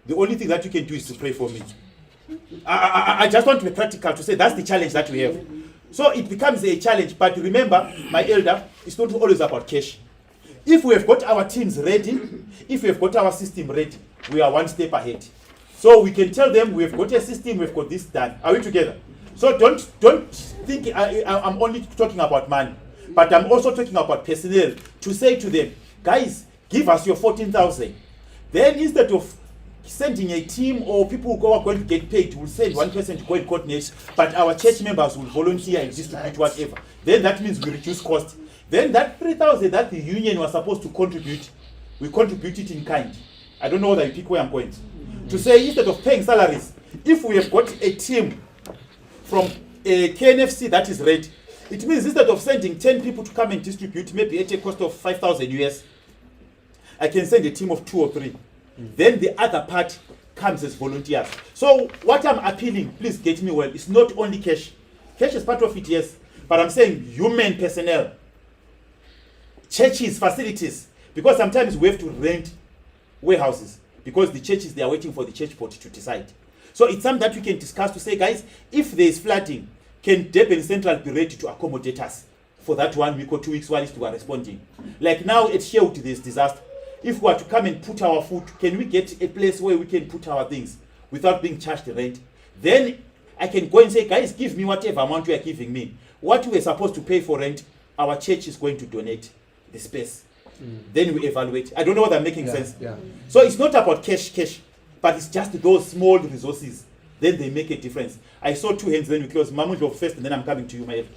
The only thing that you can do is to pray for me. I just want to be practical to say that's the challenge that we have. So it becomes a challenge. But remember, my elder, it's not always about cash. If we have got our teams ready, if we have got our system ready, we are one step ahead. So we can tell them we've got a system, we've got this done. Are we together? So don't think I'm only talking about money, but I'm also talking about personnel to say to them, guys, give us your 14,000. Then instead of sending a team or people who are going to get paid, we'll send one person to go and coordinate, but our church members will volunteer and distribute whatever. Then that means we reduce cost. Then that 3,000 that the union was supposed to contribute, we contribute it in kind. I don't know whether you pick where I'm going. To say instead of paying salaries, if we have got a team from a KNFC that is ready, it means instead of sending 10 people to come and distribute, maybe at a cost of 5,000 US, I can send a team of 2 or 3. Then the other part comes as volunteers. So what I'm appealing, please get me well, it's not only cash. Cash is part of it, yes. But I'm saying human personnel, churches, facilities. Because sometimes we have to rent warehouses. Because the churches, they are waiting for the church board to decide. So it's something that we can discuss to say, guys, if there is flooding, can Durban Central be ready to accommodate us for that 1 week or 2 weeks while we are responding? Like now at Sherwood, there's disaster. If we are to come and put our food, can we get a place where we can put our things without being charged the rent? Then I can go and say, guys, give me whatever amount you are giving me. What we are supposed to pay for rent, our church is going to donate the space. Then we evaluate. I don't know whether I'm making sense. Yeah. So it's not about cash, but it's just those small resources. Then they make a difference. I saw 2 hands, then we close. Mamujo first, and then I'm coming to you, Maeve.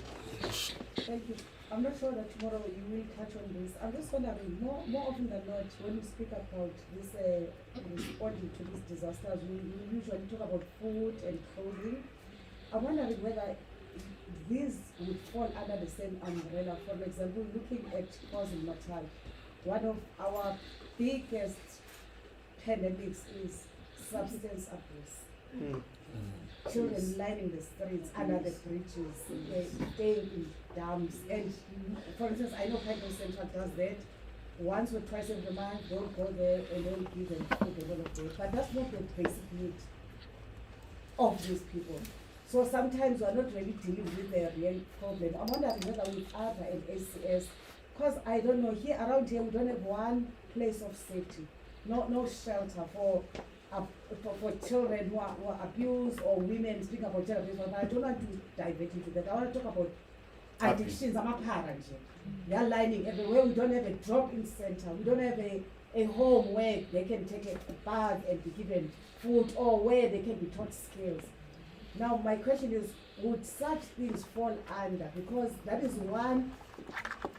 Thank you. I'm not sure that tomorrow you will touch on this. I'm just wondering, more often than not, when you speak about this responding to these disasters, we usually talk about food and clothing. I'm wondering whether these would fall under the same umbrella. For example, looking at KwaZulu Natal, one of our biggest pandemics is substance abuse. Children lining the streets, under the bridges, staying in dams. And for instance, I know KNFC Central does that. Once or twice every month, they'll go there and they'll give them food and all of that. But that's not the basic need of these people. So sometimes we're not really dealing with the real problem. I'm wondering whether with ADA and ACS, because I don't know, here around here we don't have one place of safety, no shelter for children who are abused or women. Speaking about child abuse, but I don't want to divert into that. I want to talk about addictions. I'm a parent. They are lining everywhere. We don't have a drop-in center. We don't have a home where they can take a bath and be given food, or where they can be taught skills. Now my question is, would such things fall under, because that is one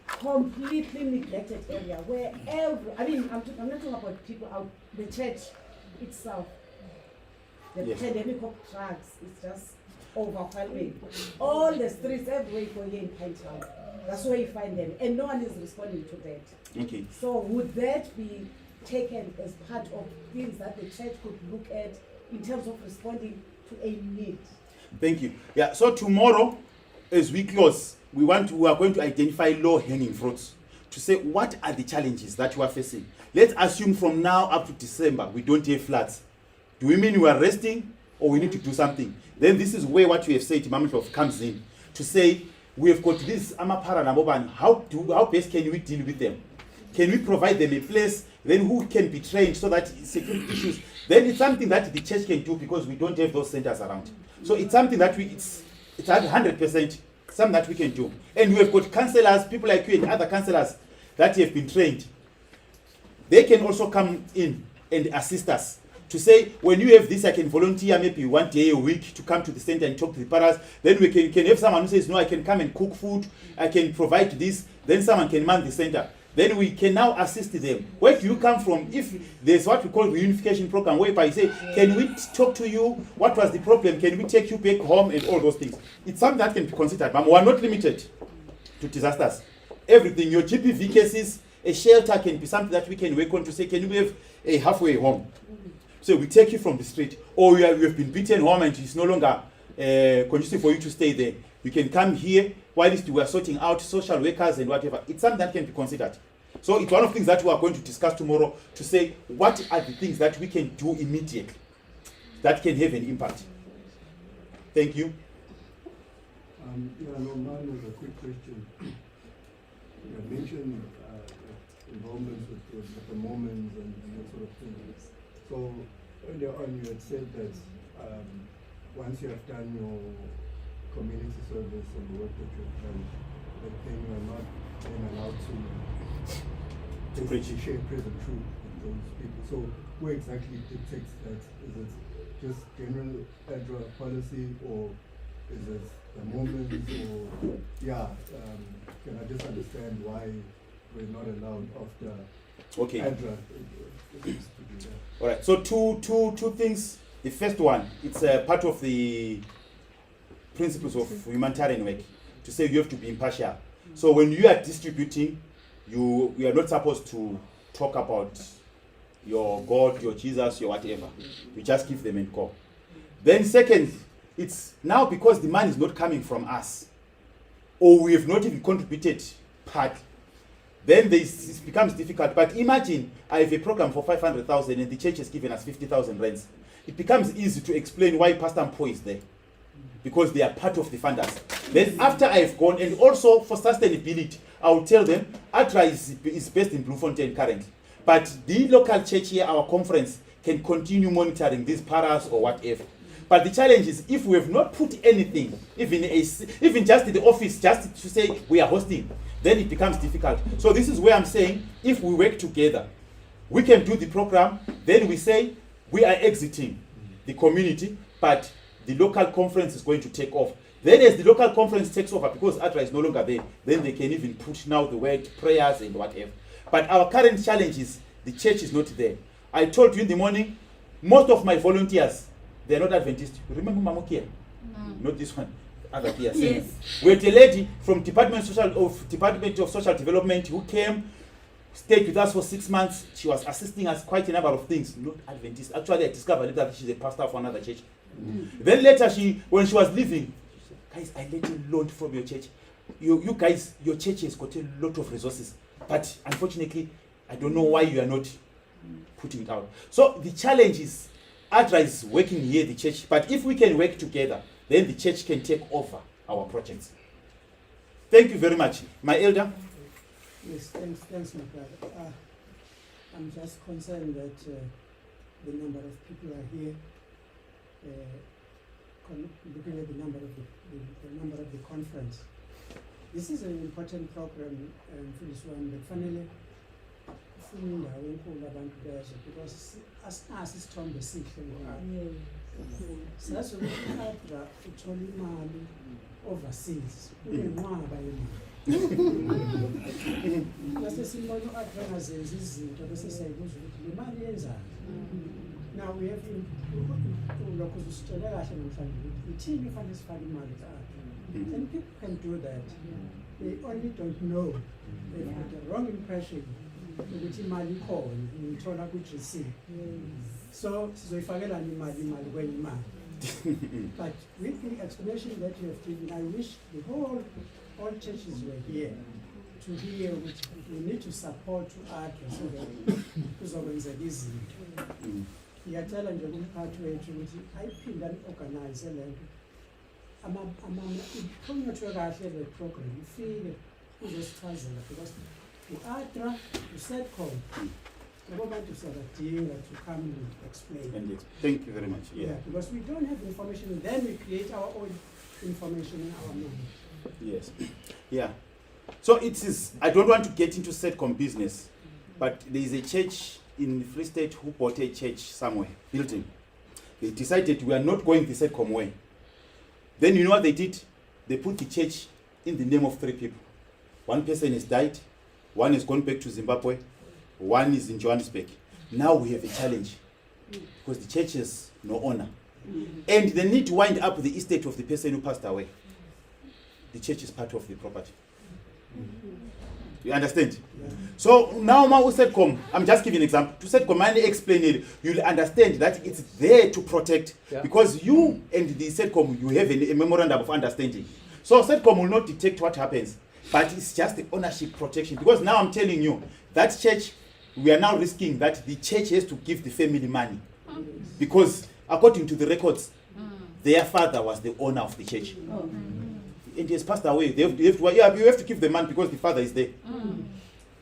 completely neglected area where I'm not talking about people out, the church itself, the Yes. pandemic of drugs is just overwhelming. All the streets everywhere you go here in Pine Town, that's where you find them, and no one is responding to that. Okay. So would that be taken as part of things that the church could look at in terms of responding to a need? Thank you. Yeah, so tomorrow, as we close, we are going to identify low-hanging fruits to say what are the challenges that we are facing. Let's assume from now up to December, we don't have floods. Do we mean we are resting, or we need to do something? Then this is where what we have said, Mamutov, comes in, to say, we have got this Amapara Namoban, how best can we deal with them? Can we provide them a place, then who can be trained so that security issues, then it's something that the church can do, because we don't have those centers around. So it's something that it's 100% something that we can do. And we have got counselors, people like you and other counselors that have been trained. They can also come in and assist us to say, when you have this, I can volunteer maybe 1 day a week to come to the center and talk to the paras. Then we can have someone who says, no, I can come and cook food, I can provide this. Then someone can man the center. Then we can now assist them. Where do you come from? If there's what we call reunification program, whereby you say, can we talk to you? What was the problem? Can we take you back home? And all those things. It's something that can be considered. But we are not limited to disasters. Everything, your GPV cases, a shelter can be something that we can work on to say, can we have a halfway home? So we take you from the street, or you have been beaten home and it's no longer conducive for you to stay there. You can come here while we are sorting out social workers and whatever. It's something that can be considered. So it's one of the things that we are going to discuss tomorrow, to say what are the things that we can do immediately that can have an impact. Thank you. Mine is a quick question. You had mentioned involvement with the Mormons and that sort of thing. So earlier on you had said that once you have done your community service and the work that you have done, that then you are not then allowed to share present truth with those people. So who exactly dictates that? Is it just general ADRA policy, or is it the moments, or can I just understand why we're not allowed after Okay. ADRA? It used to be there. All right. So two things. The first one, it's a part of the principles of humanitarian work to say you have to be impartial. So when you are distributing, you are not supposed to talk about your God, your Jesus, your whatever. You just give them and go. Then second, it's now because the money is not coming from us, or we have not even contributed part, then this becomes difficult. But imagine I have a program for 500,000 and the church has given us 50,000 rands. It becomes easy to explain why Pastor Mpo is there, because they are part of the funders. Then after I have gone, and also for sustainability, I will tell them ATRA is based in Bloemfontein currently, but the local church here, our conference, can continue monitoring these paras or whatever. But the challenge is, if we have not put anything, even just in the office, just to say we are hosting, then it becomes difficult. So this is where I'm saying, if we work together, we can do the program, then we say we are exiting the community, but the local conference is going to take off. Then as the local conference takes over, because ATRA is no longer there, then they can even put now the word prayers and whatever. But our current challenge is the church is not there. I told you in the morning, most of my volunteers, they are not Adventists. You remember Mamokia? Not this one. Other here. Yes. We had a lady from Department of Social Development who came, stayed with us for 6 months. She was assisting us quite a number of things. Not Adventist. Actually, I discovered later that she's a pastor for another church. Then later, when she was leaving, she said, guys, I let you loan from your church. You guys, your church has got a lot of resources, but unfortunately, I don't know why you are not putting it out. So the challenge is, ADRA is working here, the church, but if we can work together, then the church can take over our projects. Thank you very much. My elder? Yes, thanks, my brother. I'm just concerned that the number of people are here, looking at the number of the conference. This is an important program for this one, but finally, because as isithombe sihle ngoba sazi ukuthi ADRA uthola imali overseas kunenqwaba yemali bese sibona uADRA ngazenza izinto bese siyayibuza ukuthi le mali yenzani. Now we have lokho kusitshela kahle namhlanje ukuthi ithini fanele sifake imali kaADRA, and people can do that. They only don't know. They have the wrong impression ukuthi imali ikhona ngithola ku-GC, so sizoyifakela imali kwenye imali. But with the explanation that you have given, I wish all churches were here to hear which we need to support ADRA so that kuzokwenzeka izinto. Ngiyacela nje kumphathi wethu ukuthi ayiphinde ani-organize le nto, iphonyothwe kahle le program ifike uzosichazela, because ADRA, the SETCOM, to come and explain. Indeed. Thank you very much. Yeah, because we don't have information, then we create our own information in our mind. Yes. Yeah. So it is, I don't want to get into SETCOM business, but there is a church in Free State who bought a church somewhere, building. They decided we are not going the SETCOM way. Then you know what they did? They put the church in the name of 3 people. One person has died, one has gone back to Zimbabwe, one is in Johannesburg. Now we have a challenge because the church has no owner. And they need to wind up the estate of the person who passed away. The church is part of the property. You understand? Yeah. So now SETCOM, I'm just giving an example. To SETCOM, I explain it, you'll understand that it's there to protect, because you and the SETCOM, you have a memorandum of understanding. So SETCOM will not detect what happens, but it's just the ownership protection. Because now I'm telling you, that church, we are now risking that the church has to give the family money. Because according to the records, their father was the owner of the church. And he has passed away. You have to give the man because the father is there.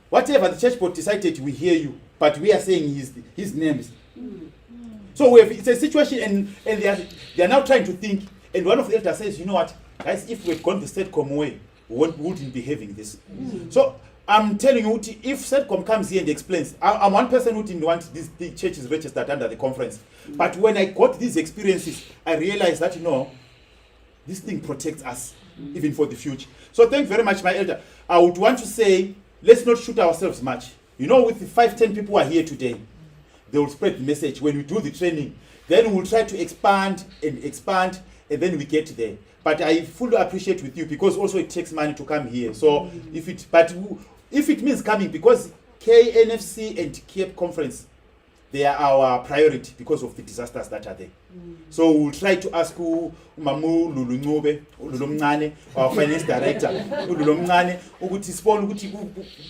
Whatever the church board decided, we hear you, but we are saying his name is. So it's a situation, and they are now trying to think. And one of the elders says, you know what, guys, if we had gone the SETCOM way, we wouldn't be having this. So I'm telling you, if Setcom comes here and explains, I'm one person who didn't want the churches registered under the conference. But when I got these experiences, I realized that, this thing protects us, even for the future. So thank you very much, my elder. I would want to say, let's not shoot ourselves much. With the 5-10 people who are here today, they will spread the message. When we do the training, then we'll try to expand, and then we get there. But I fully appreciate with you, because also it takes money to come here. So if it means coming, because KNFC and Cape Conference, they are our priority because of the disasters that are there. So we'll try to ask Mamu Lulu Ngobe, Ululomngane, our finance director, Ululomngane, ukuthi sibone ukuthi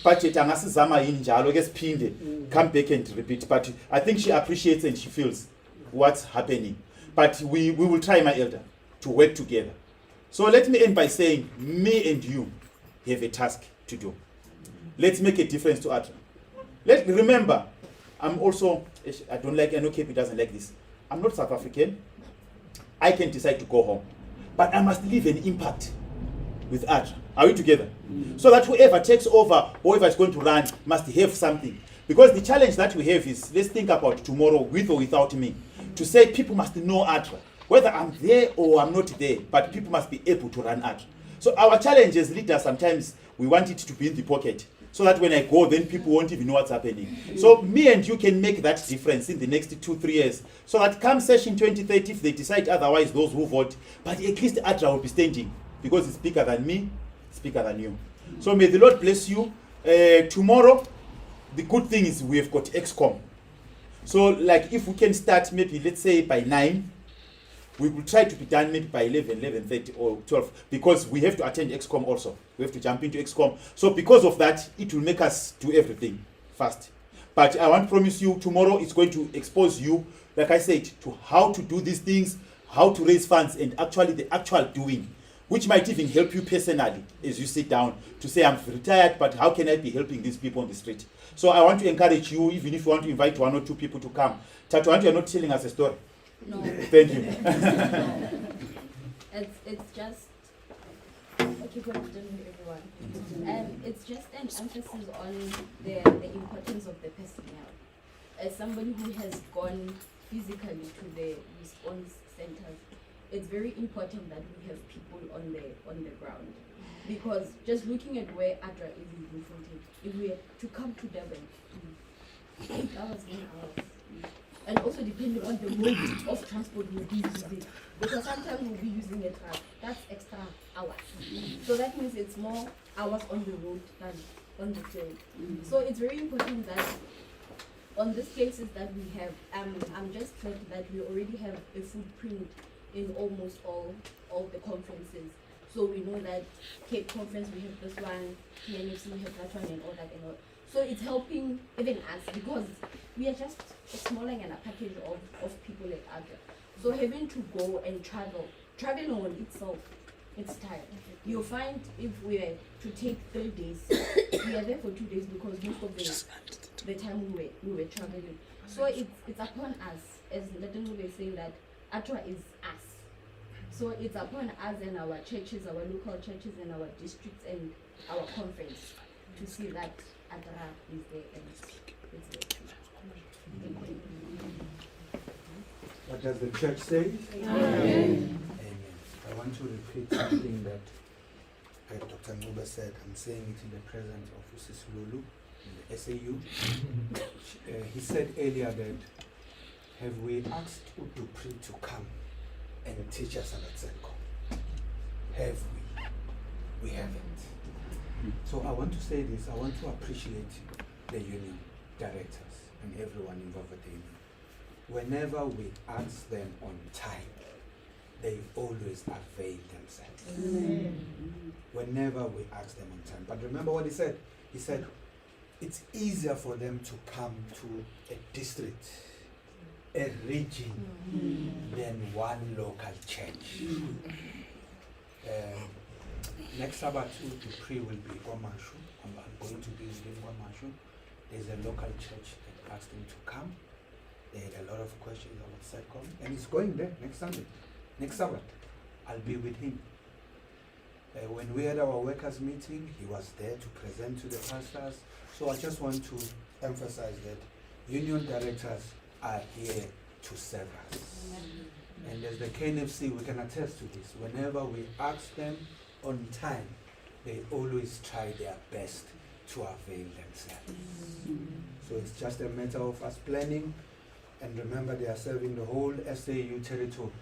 budget angasizama yini njalo ke siphinde come back and repeat. But I think she appreciates and she feels what's happening. But we will try, my elder, to work together. So let me end by saying, me and you have a task to do. Let's make a difference to Atra. Remember, I don't like, I know KP doesn't like this. I'm not South African. I can decide to go home. But I must leave an impact with Atra. Are we together? So that whoever takes over, whoever is going to run, must have something. Because the challenge that we have is, let's think about tomorrow, with or without me. To say people must know Atra. Whether I'm there or I'm not there, but people must be able to run Atra. So our challenge as leaders, sometimes we want it to be in the pocket, so that when I go, then people won't even know what's happening. So me and you can make that difference in the next 2-3 years, so that come session 2030, if they decide otherwise, those who vote, but at least Atra will be standing, because it's bigger than me, it's bigger than you. So may the Lord bless you. Tomorrow, the good thing is we have got XCOM. So like if we can start maybe, let's say by 9, we will try to be done maybe by 11:30 or 12, because we have to attend XCOM also. We have to jump into XCOM. So because of that, it will make us do everything fast. But I want to promise you, tomorrow it's going to expose you, like I said, to how to do these things, how to raise funds, and actually the actual doing, which might even help you personally as you sit down to say, I'm retired, but how can I be helping these people on the street? So I want to encourage you, even if you want to invite 1 or 2 people to come. Tatu, you're not telling us a story. No. Thank you. It's just okay. Good afternoon, everyone. It's just an emphasis on the importance of the personnel. As somebody who has gone physically to the response centers, it's very important that we have people on the ground, because just looking at where Adra is in Bloemfontein, if we are to come to Durban, 8 hours, 9 hours. And also depending on the mode of transport we'll be using. Because sometimes we'll be using a truck. That's extra hours. So that means it's more hours on the road than on the train. So it's very important that on these places that we have, I'm just glad that we already have a footprint in almost all the conferences. So we know that Cape Conference, we have this one, KNFC, we have that one, and all that and all. So it's helping even us, because we are just a smaller and a package of people like Adra. So having to go and traveling on itself, it's tired. You'll find if we were to take 3 days, we are there for 2 days, because most of the time we were traveling. So it's upon us, as Latin was saying, that Adra is us. So it's upon us and our churches, our local churches and our districts and our conference to see that Adra is there and it's there. What does the church say? Amen. Amen. I want to repeat something that Dr. Nguba said. I'm saying it in the presence of Mrs. Lulu in the SAU. He said earlier that, have we asked Udupri to come and teach us about Setcom? Have we? We haven't. So I want to say this. I want to appreciate the union directors and everyone involved with the union. Whenever we ask them on time, they always avail themselves. Whenever we ask them on time. But remember what he said? He said, it's easier for them to come to a district, a region, than one local church. Next Sabbath, Dupree will be Omashu. I'm going to be in Omashu. There's a local church that asked him to come. They had a lot of questions about Setcom, and he's going there next Sunday. Next Sabbath, I'll be with him. When we had our workers' meeting, he was there to present to the pastors. So I just want to emphasize that union directors are here to serve us. And as the KNFC, we can attest to this. Whenever we ask them on time, they always try their best to avail themselves. So it's just a matter of us planning, and remember they are serving the whole SAU territory.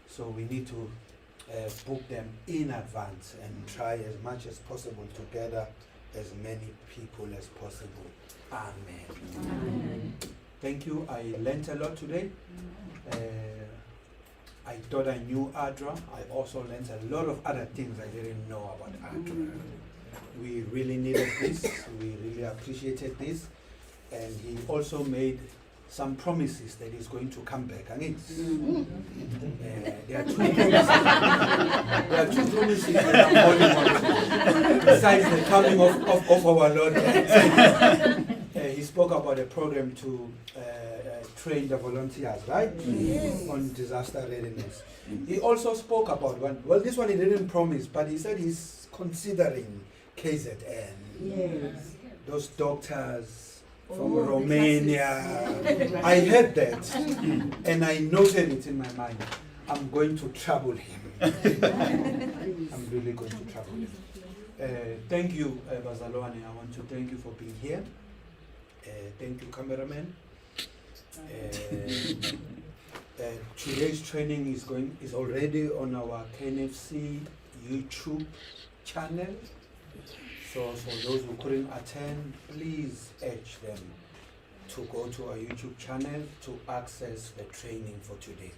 So we need to book them in advance and try as much as possible to gather as many people as possible. Amen. Amen. Thank you. I learned a lot today. I thought I knew ADRA. I also learned a lot of other things I didn't know about ADRA. We really needed this. We really appreciated this. And he also made some promises that he's going to come back. I mean, there are two promises. There are two promises that I'm holding on to, besides the coming of our Lord. He spoke about a program to train the volunteers, right? Yes. On disaster readiness. He also spoke about one. Well, this one he didn't promise, but he said he's considering KZN. Yes. Those doctors from Romania. I heard that, and I noted it in my mind. I'm going to trouble him. I'm really going to trouble him. Thank you, Bazaloane. I want to thank you for being here. Thank you, cameraman. Today's training is already on our KNFC YouTube channel. So for those who couldn't attend, please urge them to go to our YouTube channel to access the training for today.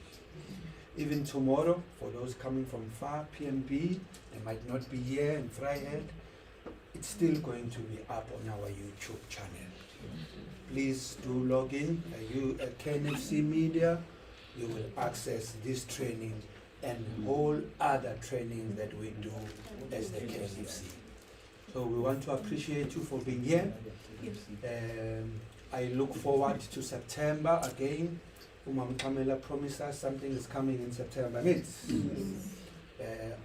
Even tomorrow, for those coming from far, PNB, they might not be here in Vryheid, it's still going to be up on our YouTube channel. Please do log in, at KNFC Media, you will access this training and all other trainings that we do as the KNFC. So we want to appreciate you for being here. I look forward to September again. Umam Kamela promised us something is coming in September.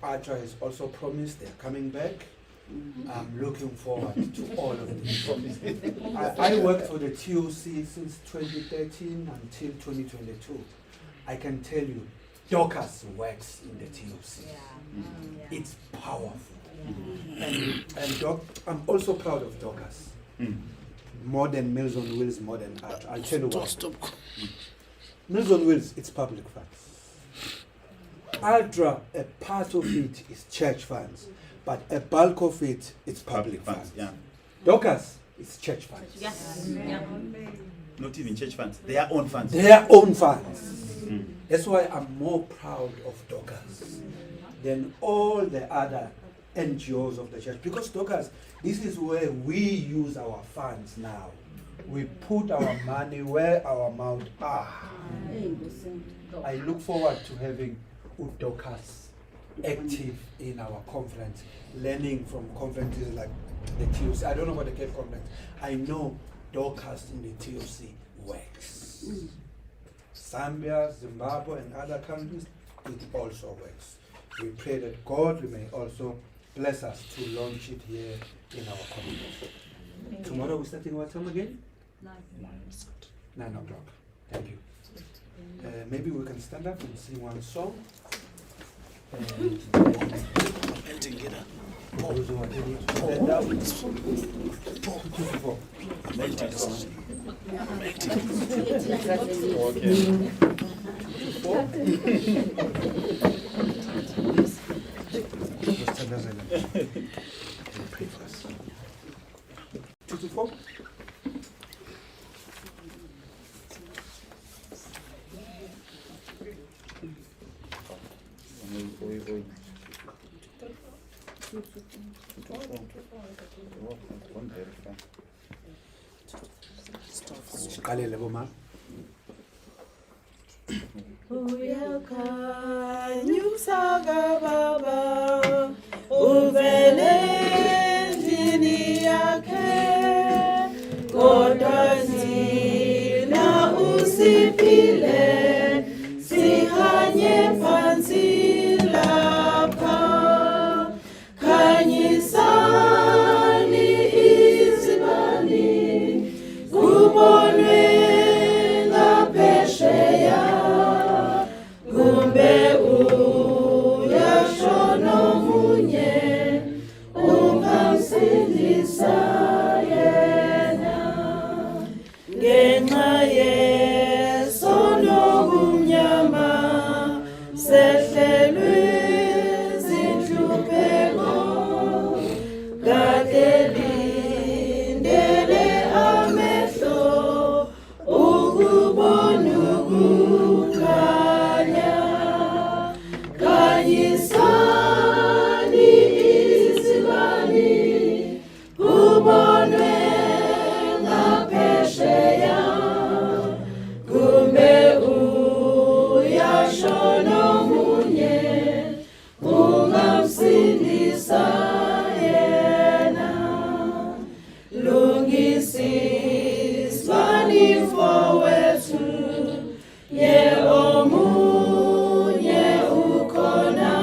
ADRA has also promised they're coming back. I'm looking forward to all of this. I worked for the TOC since 2013 until 2022. I can tell you, Dorcas works in the TOC. It's powerful. And I'm also proud of Dorcas. More than Meals on Wheels, more than ADRA. I'll tell you what. Meals on Wheels, it's public funds. ADRA, a part of it is church funds, but a bulk of it is public funds. Dorcas, it's church funds. Yes. Not even church funds, their own funds. Their own funds. That's why I'm more proud of Dorcas than all the other NGOs of the church. Because Dorcas, this is where we use our funds now. We put our money where our mouth are. I look forward to having Dorcas active in our conference, learning from conferences like the TOC. I don't know about the Cape Conference. I know Dorcas in the TOC works. Zambia, Zimbabwe, and other countries, it also works. We pray that God may also bless us to launch it here in our community. Tomorrow we're starting what time again? 9 o'clock. Thank you. Maybe we can stand up and sing one song. Those who are able to stand up. 2-4. Pray for us. 2-4. Siqalele boma. Uyakhanyusa kababa uvele endlini yakhe kodwa thina usiphile sihanye phansi lapha ngenxa yesono kumnyama sehlelwe zinhlupheko kade lindele amehlo ukubona ukukhanya khanyisani izibani kubonwe ngaphesheya kumbe uyashona omunye ungamsindisa yena lungisisibani mfowethu ye omunye ukhona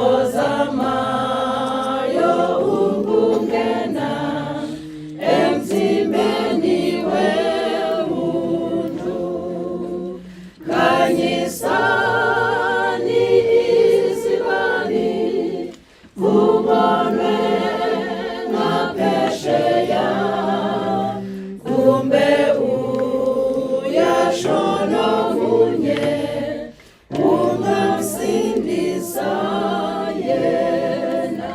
ozamayo ukungena emzimbeni wemuntu khanyisani izibani kubonwe ngaphesheya kumbe uyashona omunye ungamsindisa yena.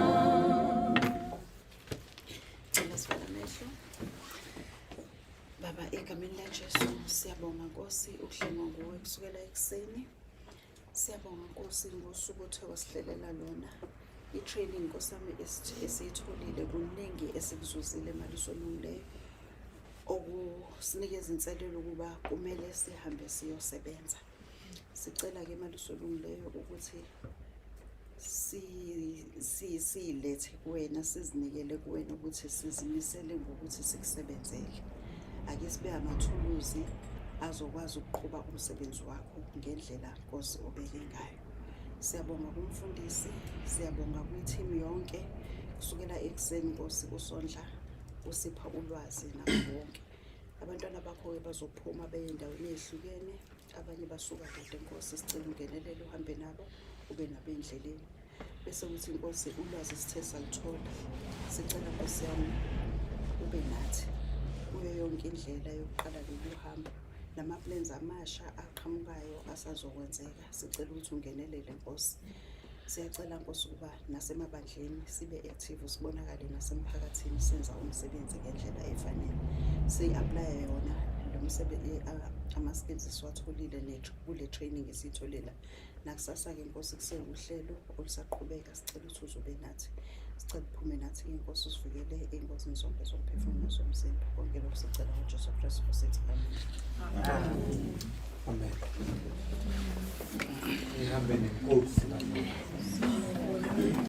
Baba, egameni laJesu siyabonga Nkosi ukuhlengwa nguwe kusukela ekuseni. Siyabonga Nkosi ngosuku othe wasihlelela lona. I-training Nkosi yami esiyitholile kuningi esikuzuzile maliso olungileyo okusinikeza inselelo ukuba kumele sihambe siyosebenza. Sicela ke maliso olungileyo ukuthi silethe kuwena, sizinikele kuwena ukuthi sizimisele ngokuthi sikusebenzele. Ake sibe amathuluzi azokwazi ukuqhuba umsebenzi wakho ngendlela Nkosi obeke ngayo. Siyabonga kumfundisi, siyabonga kwi-team yonke kusukela ekuseni Nkosi usondla usipha ulwazi nabo bonke. Abantwana bakho bazophuma beye endaweni ezihlukene, abanye basuka kude Nkosi, sicela ungenelele uhambe nabo ube nabo endleleni. Bese kuthi Nkosi ulwazi sithe salithola, sicela Nkosi yami ube nathi kuyo yonke indlela yokuqala lolu hambo. Nama-plans amasha aqhamukayo asazokwenzeka, sicela ukuthi ungenelele Nkosi. Siyacela Nkosi ukuba nasemabandleni sibe active, sibonakale nasemphakathini senza umsebenzi ngendlela efanele. Si-apply yona lo msebenzi ama-skills esiwatholile kule training esiyitholela. Nakusasa-ke Nkosi kusewuhlelo olusaqhubeka, sicela ukuthi uzobe nathi. Sicela uphume nathi Nkosi, usivikele ey'ngozini zonke zomphefumulo nasomzimba. Konke lokhu sicela ngoJesu Kristu Nkosi yethu. Amen. Amen. Ihambe nenkosi.